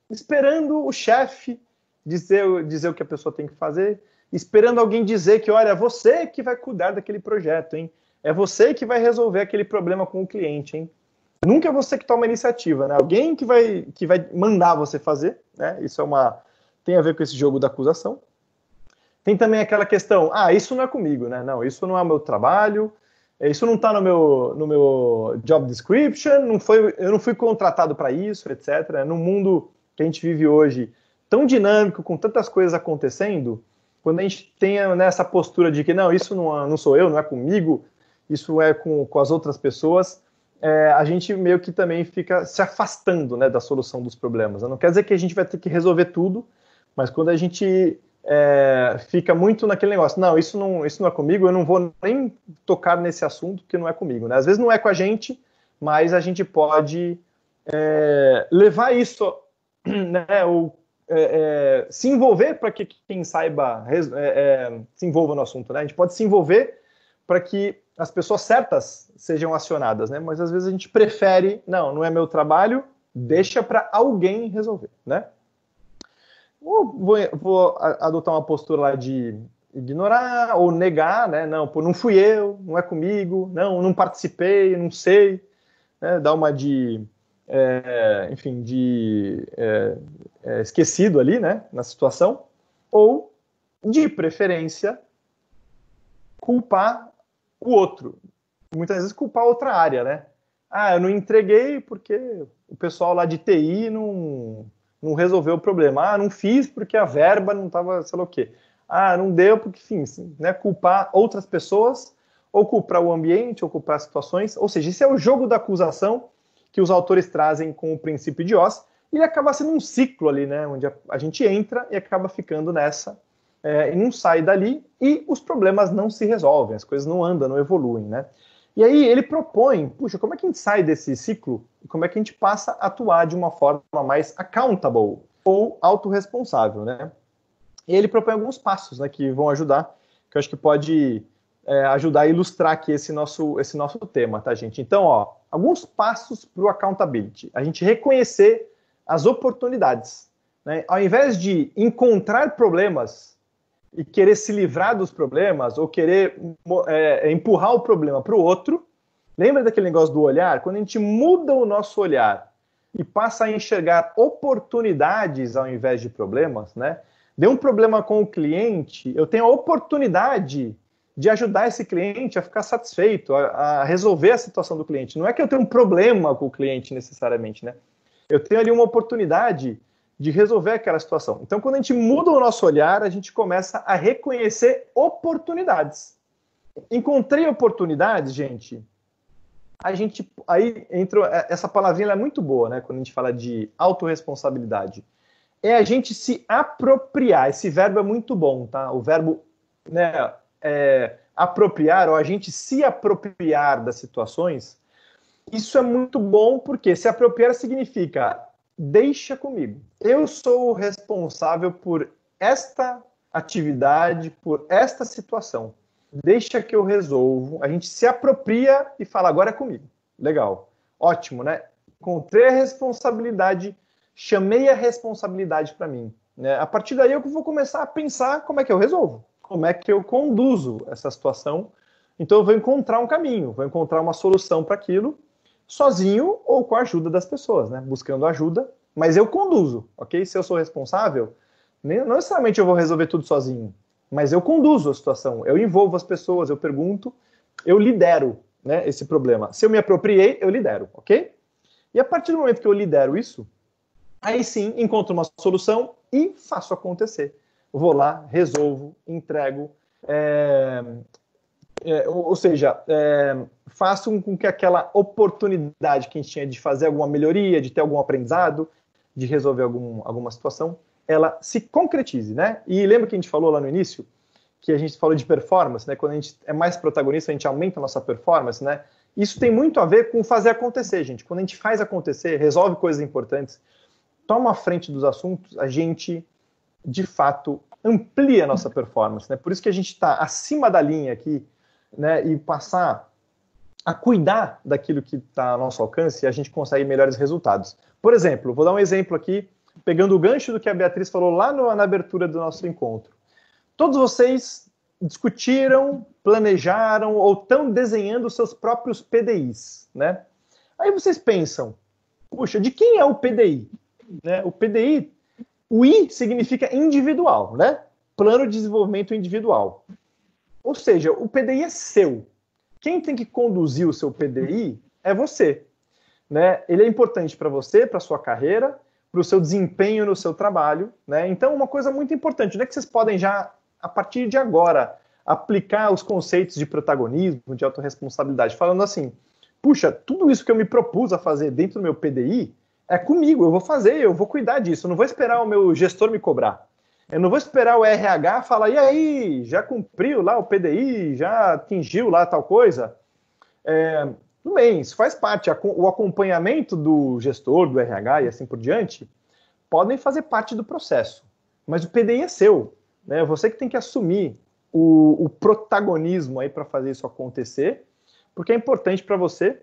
esperando o chefe dizer o que a pessoa tem que fazer, esperando alguém dizer que, olha, é você que vai cuidar daquele projeto, hein? É você que vai resolver aquele problema com o cliente, hein? Nunca é você que toma a iniciativa, né? Alguém que vai mandar você fazer, né? Isso tem a ver com esse jogo da acusação. Tem também aquela questão, isso não é comigo, né? Não, isso não é o meu trabalho, isso não está no meu job description, eu não fui contratado para isso, etc. No mundo que a gente vive hoje, tão dinâmico, com tantas coisas acontecendo, quando a gente tem essa postura de que não, isso não sou eu, não é comigo, isso é com as outras pessoas, a gente meio que também fica se afastando, né, da solução dos problemas. Não quer dizer que a gente vai ter que resolver tudo, mas quando a gente fica muito naquele negócio, não, isso não é comigo, eu não vou nem tocar nesse assunto que não é comigo, né? Às vezes não é com a gente, mas a gente pode levar isso, né, ou se envolver para que quem saiba se envolva no assunto, né? A gente pode se envolver para que as pessoas certas sejam acionadas, né? Mas às vezes a gente prefere, não é meu trabalho, deixa para alguém resolver, né? Vou adotar uma postura lá de ignorar ou negar, né? Não, pô, não fui eu, não é comigo, não participei, não sei, né? Dar uma esquecido ali, né? Na situação, ou de preferência culpar o outro. Muitas vezes culpar outra área, né? Eu não entreguei porque o pessoal lá de TI não resolveu o problema. Não fiz porque a verba não estava, sei lá o quê. Não deu porque, enfim, né? Culpar outras pessoas, ou culpar o ambiente, ou culpar as situações. Ou seja, esse é o jogo da acusação que os autores trazem com o princípio de Oz, e ele acaba sendo um ciclo ali, né? Onde a gente entra e acaba ficando nessa, e não sai dali, e os problemas não se resolvem, as coisas não andam, não evoluem, né? E aí ele propõe, puxa, como é que a gente sai desse ciclo e como é que a gente passa a atuar de uma forma mais accountable ou autorresponsável, né? E ele propõe alguns passos, né, que vão ajudar, que eu acho que pode ajudar a ilustrar aqui esse nosso tema, tá, gente? Então, alguns passos para o accountability. A gente reconhecer as oportunidades, né? Ao invés de encontrar problemas e querer se livrar dos problemas ou querer empurrar o problema para o outro, lembra daquele negócio do olhar? Quando a gente muda o nosso olhar e passa a enxergar oportunidades ao invés de problemas, né? Deu um problema com o cliente, eu tenho a oportunidade de ajudar esse cliente a ficar satisfeito, a resolver a situação do cliente. Não é que eu tenho um problema com o cliente necessariamente, né? Eu tenho ali uma oportunidade de resolver aquela situação. Então, quando a gente muda o nosso olhar, a gente começa a reconhecer oportunidades. Encontrei oportunidades, gente. Aí entra essa palavrinha, ela é muito boa, né? Quando a gente fala de autorresponsabilidade. É a gente se apropriar. Esse verbo é muito bom, tá? O verbo, né, apropriar, ou a gente se apropriar das situações, isso é muito bom, porque se apropriar significa deixa comigo. Eu sou o responsável por esta atividade, por esta situação. Deixa que eu resolvo. A gente se apropria e fala, agora é comigo. Legal. Ótimo, né? Encontrei a responsabilidade, chamei a responsabilidade para mim, né? A partir daí eu vou começar a pensar como é que eu resolvo, como é que eu conduzo essa situação. Então eu vou encontrar um caminho, vou encontrar uma solução para aquilo, sozinho ou com a ajuda das pessoas, né? Buscando ajuda, mas eu conduzo, ok? Se eu sou responsável, não necessariamente eu vou resolver tudo sozinho, mas eu conduzo a situação, eu envolvo as pessoas, eu pergunto, eu lidero, né, esse problema. Se eu me apropriei, eu lidero, ok? E a partir do momento que eu lidero isso, aí sim encontro uma solução e faço acontecer. Vou lá, resolvo, entrego, ou seja, faço com que aquela oportunidade que a gente tinha de fazer alguma melhoria, de ter algum aprendizado, de resolver alguma situação, ela se concretize, né? E lembra que a gente falou lá no início, que a gente falou de performance, né? Quando a gente é mais protagonista, a gente aumenta a nossa performance, né? Isso tem muito a ver com fazer acontecer, gente. Quando a gente faz acontecer, resolve coisas importantes, toma a frente dos assuntos, a gente, de fato, amplia a nossa performance, né? Por isso que a gente está acima da linha aqui, né? E passar a cuidar daquilo que está ao nosso alcance, a gente consegue melhores resultados. Por exemplo, vou dar um exemplo aqui, pegando o gancho do que a Beatriz falou lá na abertura do nosso encontro. Todos vocês discutiram, planejaram ou estão desenhando os seus próprios PDIs, né? Aí vocês pensam, puxa, de quem é o PDI? Né? O PDI, o I significa individual, né? Plano de desenvolvimento individual. Ou seja, o PDI é seu. Quem tem que conduzir o seu PDI é você, né? Ele é importante para você, para a sua carreira, para o seu desempenho no seu trabalho, né? Então, uma coisa muito importante, onde é que vocês podem já, a partir de agora, aplicar os conceitos de protagonismo, de autorresponsabilidade, falando assim, puxa, tudo isso que eu me propus a fazer dentro do meu PDI é comigo, eu vou fazer, eu vou cuidar disso, eu não vou esperar o meu gestor me cobrar. Eu não vou esperar o RH falar, e aí, já cumpriu lá o PDI, já atingiu lá tal coisa? Tudo bem, isso faz parte. O acompanhamento do gestor, do RH e assim por diante, podem fazer parte do processo. Mas o PDI é seu, né? Você que tem que assumir o protagonismo aí para fazer isso acontecer, porque é importante para você,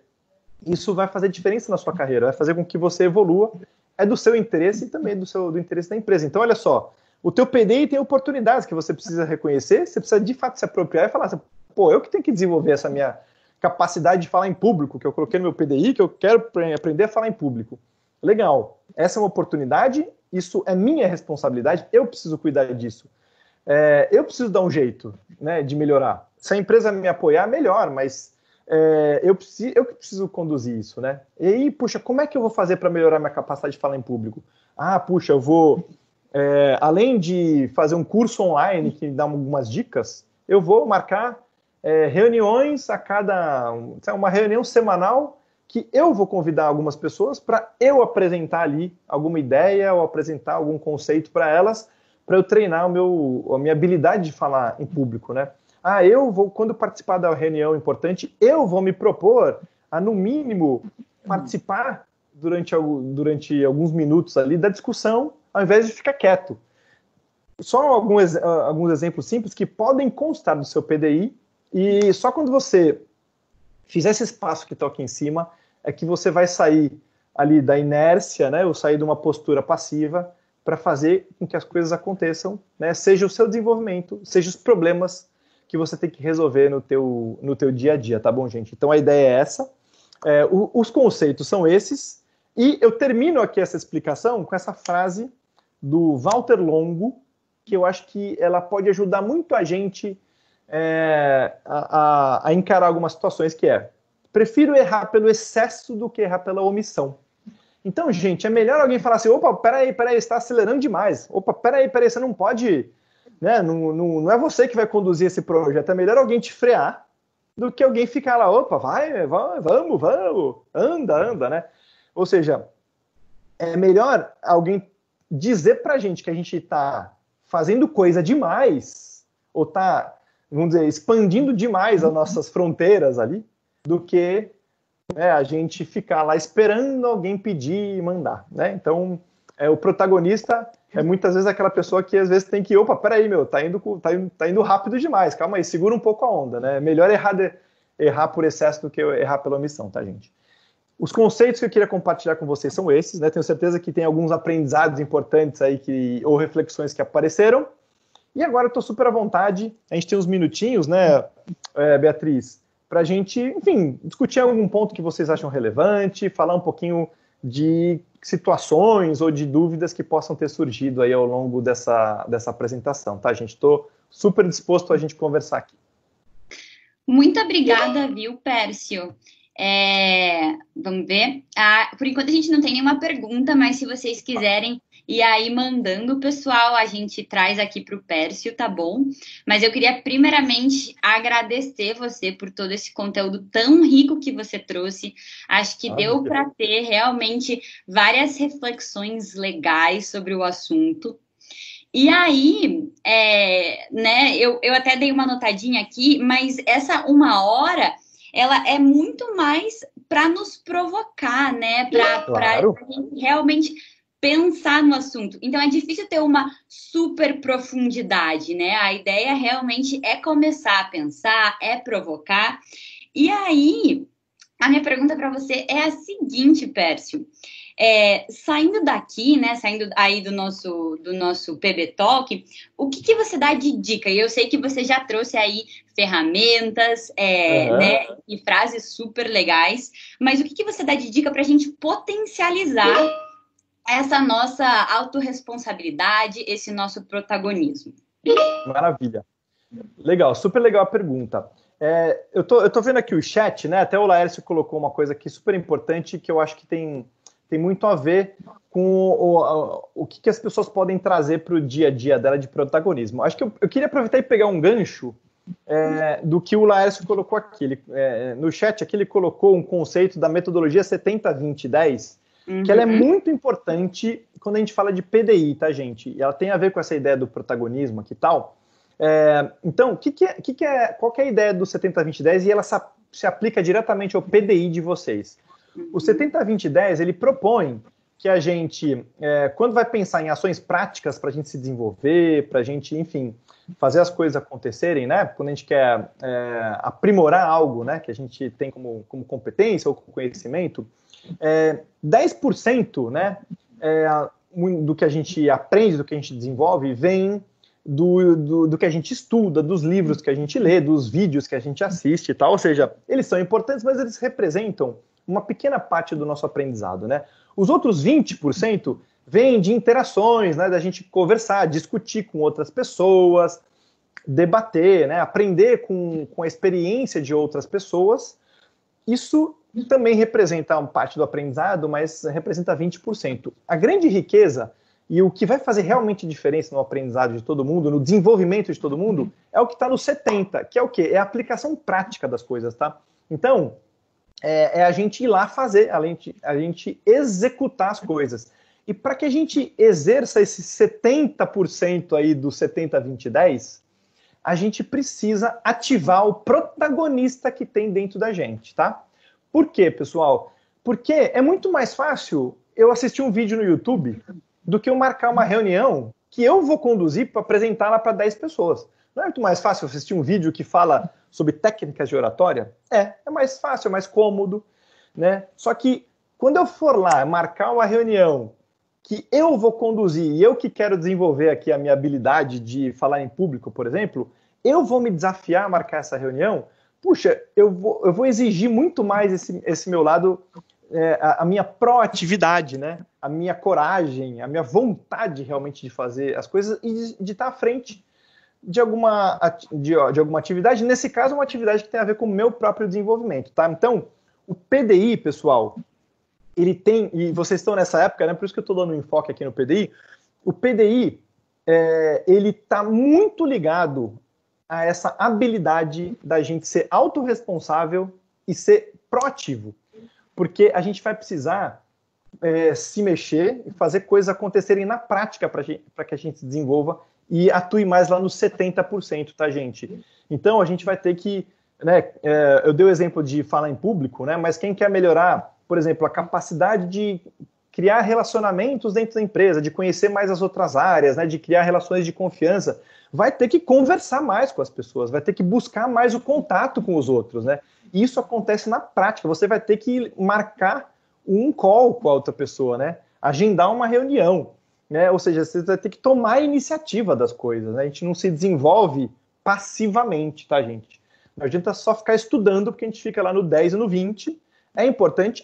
isso vai fazer diferença na sua carreira, vai fazer com que você evolua, é do seu interesse e também do interesse da empresa. Então, olha só, o teu PDI tem oportunidades que você precisa reconhecer, você precisa de fato se apropriar e falar assim, pô, eu que tenho que desenvolver essa minha capacidade de falar em público, que eu coloquei no meu PDI, que eu quero aprender a falar em público. Legal, essa é uma oportunidade, isso é minha responsabilidade, eu preciso cuidar disso. Eu preciso dar um jeito, né, de melhorar. Se a empresa me apoiar, melhor, mas eu que preciso conduzir isso, né? E aí, puxa, como é que eu vou fazer para melhorar minha capacidade de falar em público? Ah, puxa, eu vou, além de fazer um curso online que dá algumas dicas, eu vou marcar reuniões uma reunião semanal que eu vou convidar algumas pessoas para eu apresentar ali alguma ideia ou apresentar algum conceito para elas, para eu treinar a minha habilidade de falar em público, né? Ah, eu vou, quando participar da reunião importante, eu vou me propor a, no mínimo, participar durante alguns minutos ali da discussão, ao invés de ficar quieto. Só alguns exemplos simples que podem constar do seu PDI, e só quando você fizer esse espaço que está aqui em cima, é que você vai sair ali da inércia, né, ou sair de uma postura passiva, para fazer com que as coisas aconteçam, né? Seja o seu desenvolvimento, seja os problemas que você tem que resolver no teu dia a dia, tá bom, gente? Então a ideia é essa, os conceitos são esses, e eu termino aqui essa explicação com essa frase do Walter Longo, que eu acho que ela pode ajudar muito a gente a encarar algumas situações, que prefiro errar pelo excesso do que errar pela omissão. Então, gente, é melhor alguém falar assim, opa, peraí, você está acelerando demais. Opa, peraí, você não pode, né? Não é você que vai conduzir esse projeto. É melhor alguém te frear do que alguém ficar lá, opa, vamos, anda, né? Ou seja, é melhor alguém dizer pra gente que a gente está fazendo coisa demais, ou está, vamos dizer, expandindo demais as nossas fronteiras ali, do que a gente ficar lá esperando alguém pedir e mandar, né? Então, o protagonista é muitas vezes aquela pessoa que às vezes tem que, opa, peraí, tá indo rápido demais, calma aí, segura um pouco a onda, né? Melhor errar por excesso do que errar pela omissão, tá, gente? Os conceitos que eu queria compartilhar com vocês são esses, né? Tenho certeza que tem alguns aprendizados importantes aí ou reflexões que apareceram. E agora eu estou super à vontade, a gente tem uns minutinhos, né, Beatriz, para a gente, enfim, discutir algum ponto que vocês acham relevante, falar um pouquinho de situações ou de dúvidas que possam ter surgido aí ao longo dessa apresentação, tá, gente? Estou super disposto a gente conversar aqui. Muito obrigada, viu, Pércio? Vamos ver. Por enquanto a gente não tem nenhuma pergunta, mas se vocês quiserem ir aí mandando, pessoal, a gente traz aqui para o Pércio, tá bom? Mas eu queria primeiramente agradecer você por todo esse conteúdo tão rico que você trouxe. Acho que deu para ter realmente várias reflexões legais sobre o assunto. E aí, né, eu até dei uma notadinha aqui, mas essa 1 hora, ela é muito mais para nos provocar, né? Para a gente realmente pensar no assunto. Então, é difícil ter uma super profundidade, né? A ideia realmente é começar a pensar, é provocar. E aí, a minha pergunta para você é a seguinte, Pércio. Saindo daqui, né, saindo aí do nosso PB Talk, o que você dá de dica? E eu sei que você já trouxe aí ferramentas, né, e frases super legais, mas o que você dá de dica para a gente potencializar essa nossa autorresponsabilidade, esse nosso protagonismo? Muito legal, super legal a pergunta. Eu tô vendo aqui o chat, né, até o Laércio colocou uma coisa aqui super importante que eu acho que tem muito a ver com o que as pessoas podem trazer para o dia a dia dela de protagonismo. Acho que eu queria aproveitar e pegar um gancho do que o Laércio colocou aqui. No chat aqui ele colocou um conceito da metodologia 70-20-10, que ela é muito importante quando a gente fala de PDI, tá, gente? E ela tem a ver com essa ideia do protagonismo aqui e tal. Então, qual que é a ideia do 70-20-10 e ela se aplica diretamente ao PDI de vocês? O 70-20-10, ele propõe que a gente, quando vai pensar em ações práticas para a gente se desenvolver, para a gente, enfim, fazer as coisas acontecerem, né? Quando a gente quer aprimorar algo, né? Que a gente tem como competência ou conhecimento, 10%, né? Do que a gente aprende, do que a gente desenvolve, vem do que a gente estuda, dos livros que a gente lê, dos vídeos que a gente assiste e tal. Ou seja, eles são importantes, mas eles representam uma pequena parte do nosso aprendizado, né? Os outros 20% vêm de interações, né? Da gente conversar, discutir com outras pessoas, debater, né? Aprender com a experiência de outras pessoas. Isso também representa uma parte do aprendizado, mas representa 20%. A grande riqueza e o que vai fazer realmente diferença no aprendizado de todo mundo, no desenvolvimento de todo mundo, é o que está no 70%, que é o quê? É a aplicação prática das coisas, tá? Então, é a gente ir lá fazer, a gente executar as coisas. E para que a gente exerça esse 70% aí do 70-20-10, a gente precisa ativar o protagonista que tem dentro da gente, tá? Por quê, pessoal? Porque é muito mais fácil eu assistir um vídeo no YouTube do que eu marcar uma reunião que eu vou conduzir para apresentá-la para 10 pessoas. Não é muito mais fácil assistir um vídeo que fala sobre técnicas de oratória? É mais fácil, é mais cômodo, né? Só que quando eu for lá marcar uma reunião que eu vou conduzir e eu que quero desenvolver aqui a minha habilidade de falar em público, por exemplo, eu vou me desafiar a marcar essa reunião, puxa, eu vou exigir muito mais esse meu lado, a minha proatividade, né? A minha coragem, a minha vontade realmente de fazer as coisas e de estar à frente de alguma atividade, nesse caso, uma atividade que tem a ver com o meu próprio desenvolvimento, tá? Então, o PDI, pessoal, ele tem, e vocês estão nessa época, né? Por isso que eu estou dando um enfoque aqui no PDI. O PDI, ele está muito ligado a essa habilidade da gente ser autorresponsável e ser proativo. Porque a gente vai precisar se mexer e fazer coisas acontecerem na prática para que a gente se desenvolva e atue mais lá nos 70%, tá, gente? Então, a gente vai ter que, né, eu dei o exemplo de falar em público, né, mas quem quer melhorar, por exemplo, a capacidade de criar relacionamentos dentro da empresa, de conhecer mais as outras áreas, né, de criar relações de confiança, vai ter que conversar mais com as pessoas, vai ter que buscar mais o contato com os outros, né? E isso acontece na prática, você vai ter que marcar um call com a outra pessoa, né? Agendar uma reunião, né? Ou seja, você vai ter que tomar a iniciativa das coisas, né? A gente não se desenvolve passivamente, tá, gente? Não adianta só ficar estudando, porque a gente fica lá no 10 e no 20. É importante?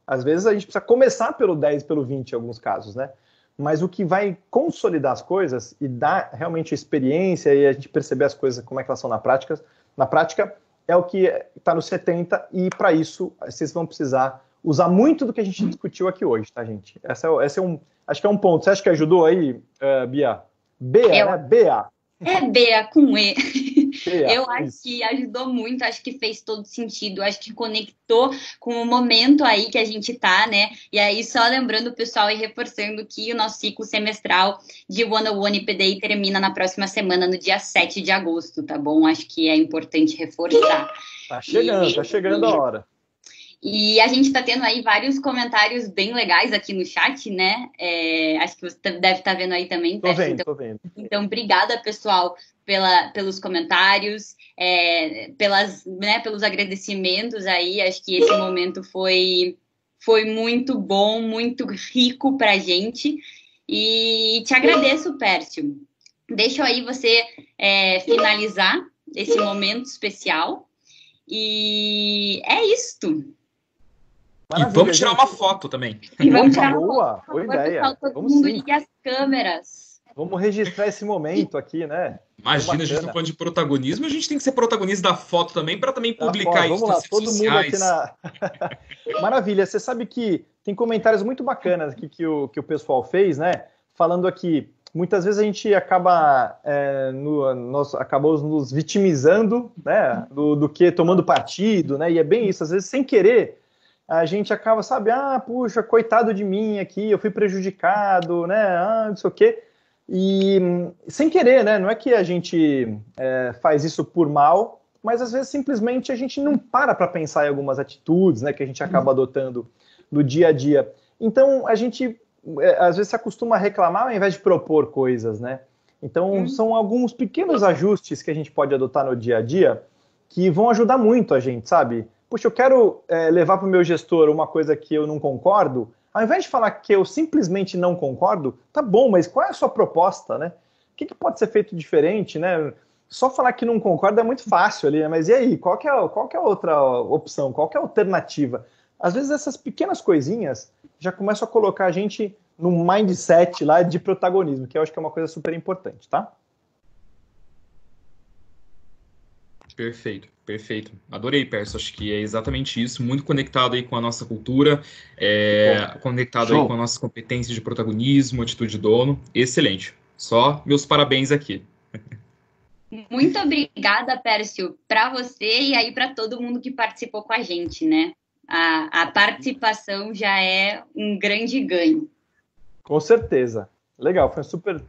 Às vezes a gente precisa começar pelo 10 e pelo 20 em alguns casos, né? Mas o que vai consolidar as coisas e dar realmente experiência e a gente perceber as coisas, como é que elas são na prática, é o que está no 70, e para isso vocês vão precisar usar muito do que a gente discutiu aqui hoje, tá, gente? Esse é acho que é um ponto. Você acha que ajudou aí, Bia? Bea, né? Bea. Bea com E. Bea, eu acho que ajudou muito, acho que fez todo sentido, acho que conectou com o momento aí que a gente tá, né? E aí, só lembrando o pessoal e reforçando que o nosso ciclo semestral de One-on-One e PDI termina na próxima semana, no dia 7 de agosto, tá bom? Acho que é importante reforçar. Tá chegando a hora. E a gente está tendo aí vários comentários bem legais aqui no chat, né? Acho que você deve estar vendo aí também. Tô vendo. Então, obrigada, pessoal, pelos comentários, pelos agradecimentos aí. Acho que esse momento foi muito bom, muito rico para a gente. E te agradeço, Pércio. Deixa aí você finalizar esse momento especial. E é isto. Maravilha, e vamos tirar uma foto também. E vamos tirar uma boa ideia. Todo mundo ligue as câmeras. Vamos registrar esse momento aqui, né? Imagina, a gente tá falando de protagonismo, a gente tem que ser protagonista da foto também, para também publicar isso nas redes sociais. Mundo aqui Maravilha, você sabe que tem comentários muito bacanas aqui que o pessoal fez, né? Falando aqui, muitas vezes a gente acaba nós acabamos nos vitimizando, né? Do que tomando partido, né? E é bem isso, às vezes sem querer a gente acaba, sabe, puxa, coitado de mim aqui, eu fui prejudicado, né? Não sei o quê. E sem querer, né? Não é que a gente faz isso por mal, mas às vezes simplesmente a gente não para pensar em algumas atitudes, né, que a gente acaba adotando no dia a dia. Então, a gente, às vezes, se acostuma a reclamar ao invés de propor coisas, né? Então, são alguns pequenos ajustes que a gente pode adotar no dia a dia que vão ajudar muito a gente, sabe? Puxa, eu quero levar para o meu gestor uma coisa que eu não concordo. Ao invés de falar que eu simplesmente não concordo, tá bom, mas qual é a sua proposta, né? O que pode ser feito diferente, né? Só falar que não concorda é muito fácil ali, né? Mas e aí, qual que é a outra opção? Qual que é a alternativa? Às vezes essas pequenas coisinhas já começam a colocar a gente num mindset lá de protagonismo, que eu acho que é uma coisa super importante, tá? Perfeito, perfeito. Adorei, Perso. Acho que é exatamente isso. Muito conectado aí com a nossa cultura, conectado aí com a nossa competência de protagonismo, atitude de dono. Excelente. Só meus parabéns aqui. Muito obrigada, Pércio, para você e aí para todo mundo que participou com a gente, né? A participação já é um grande ganho. Com certeza. Legal, foi super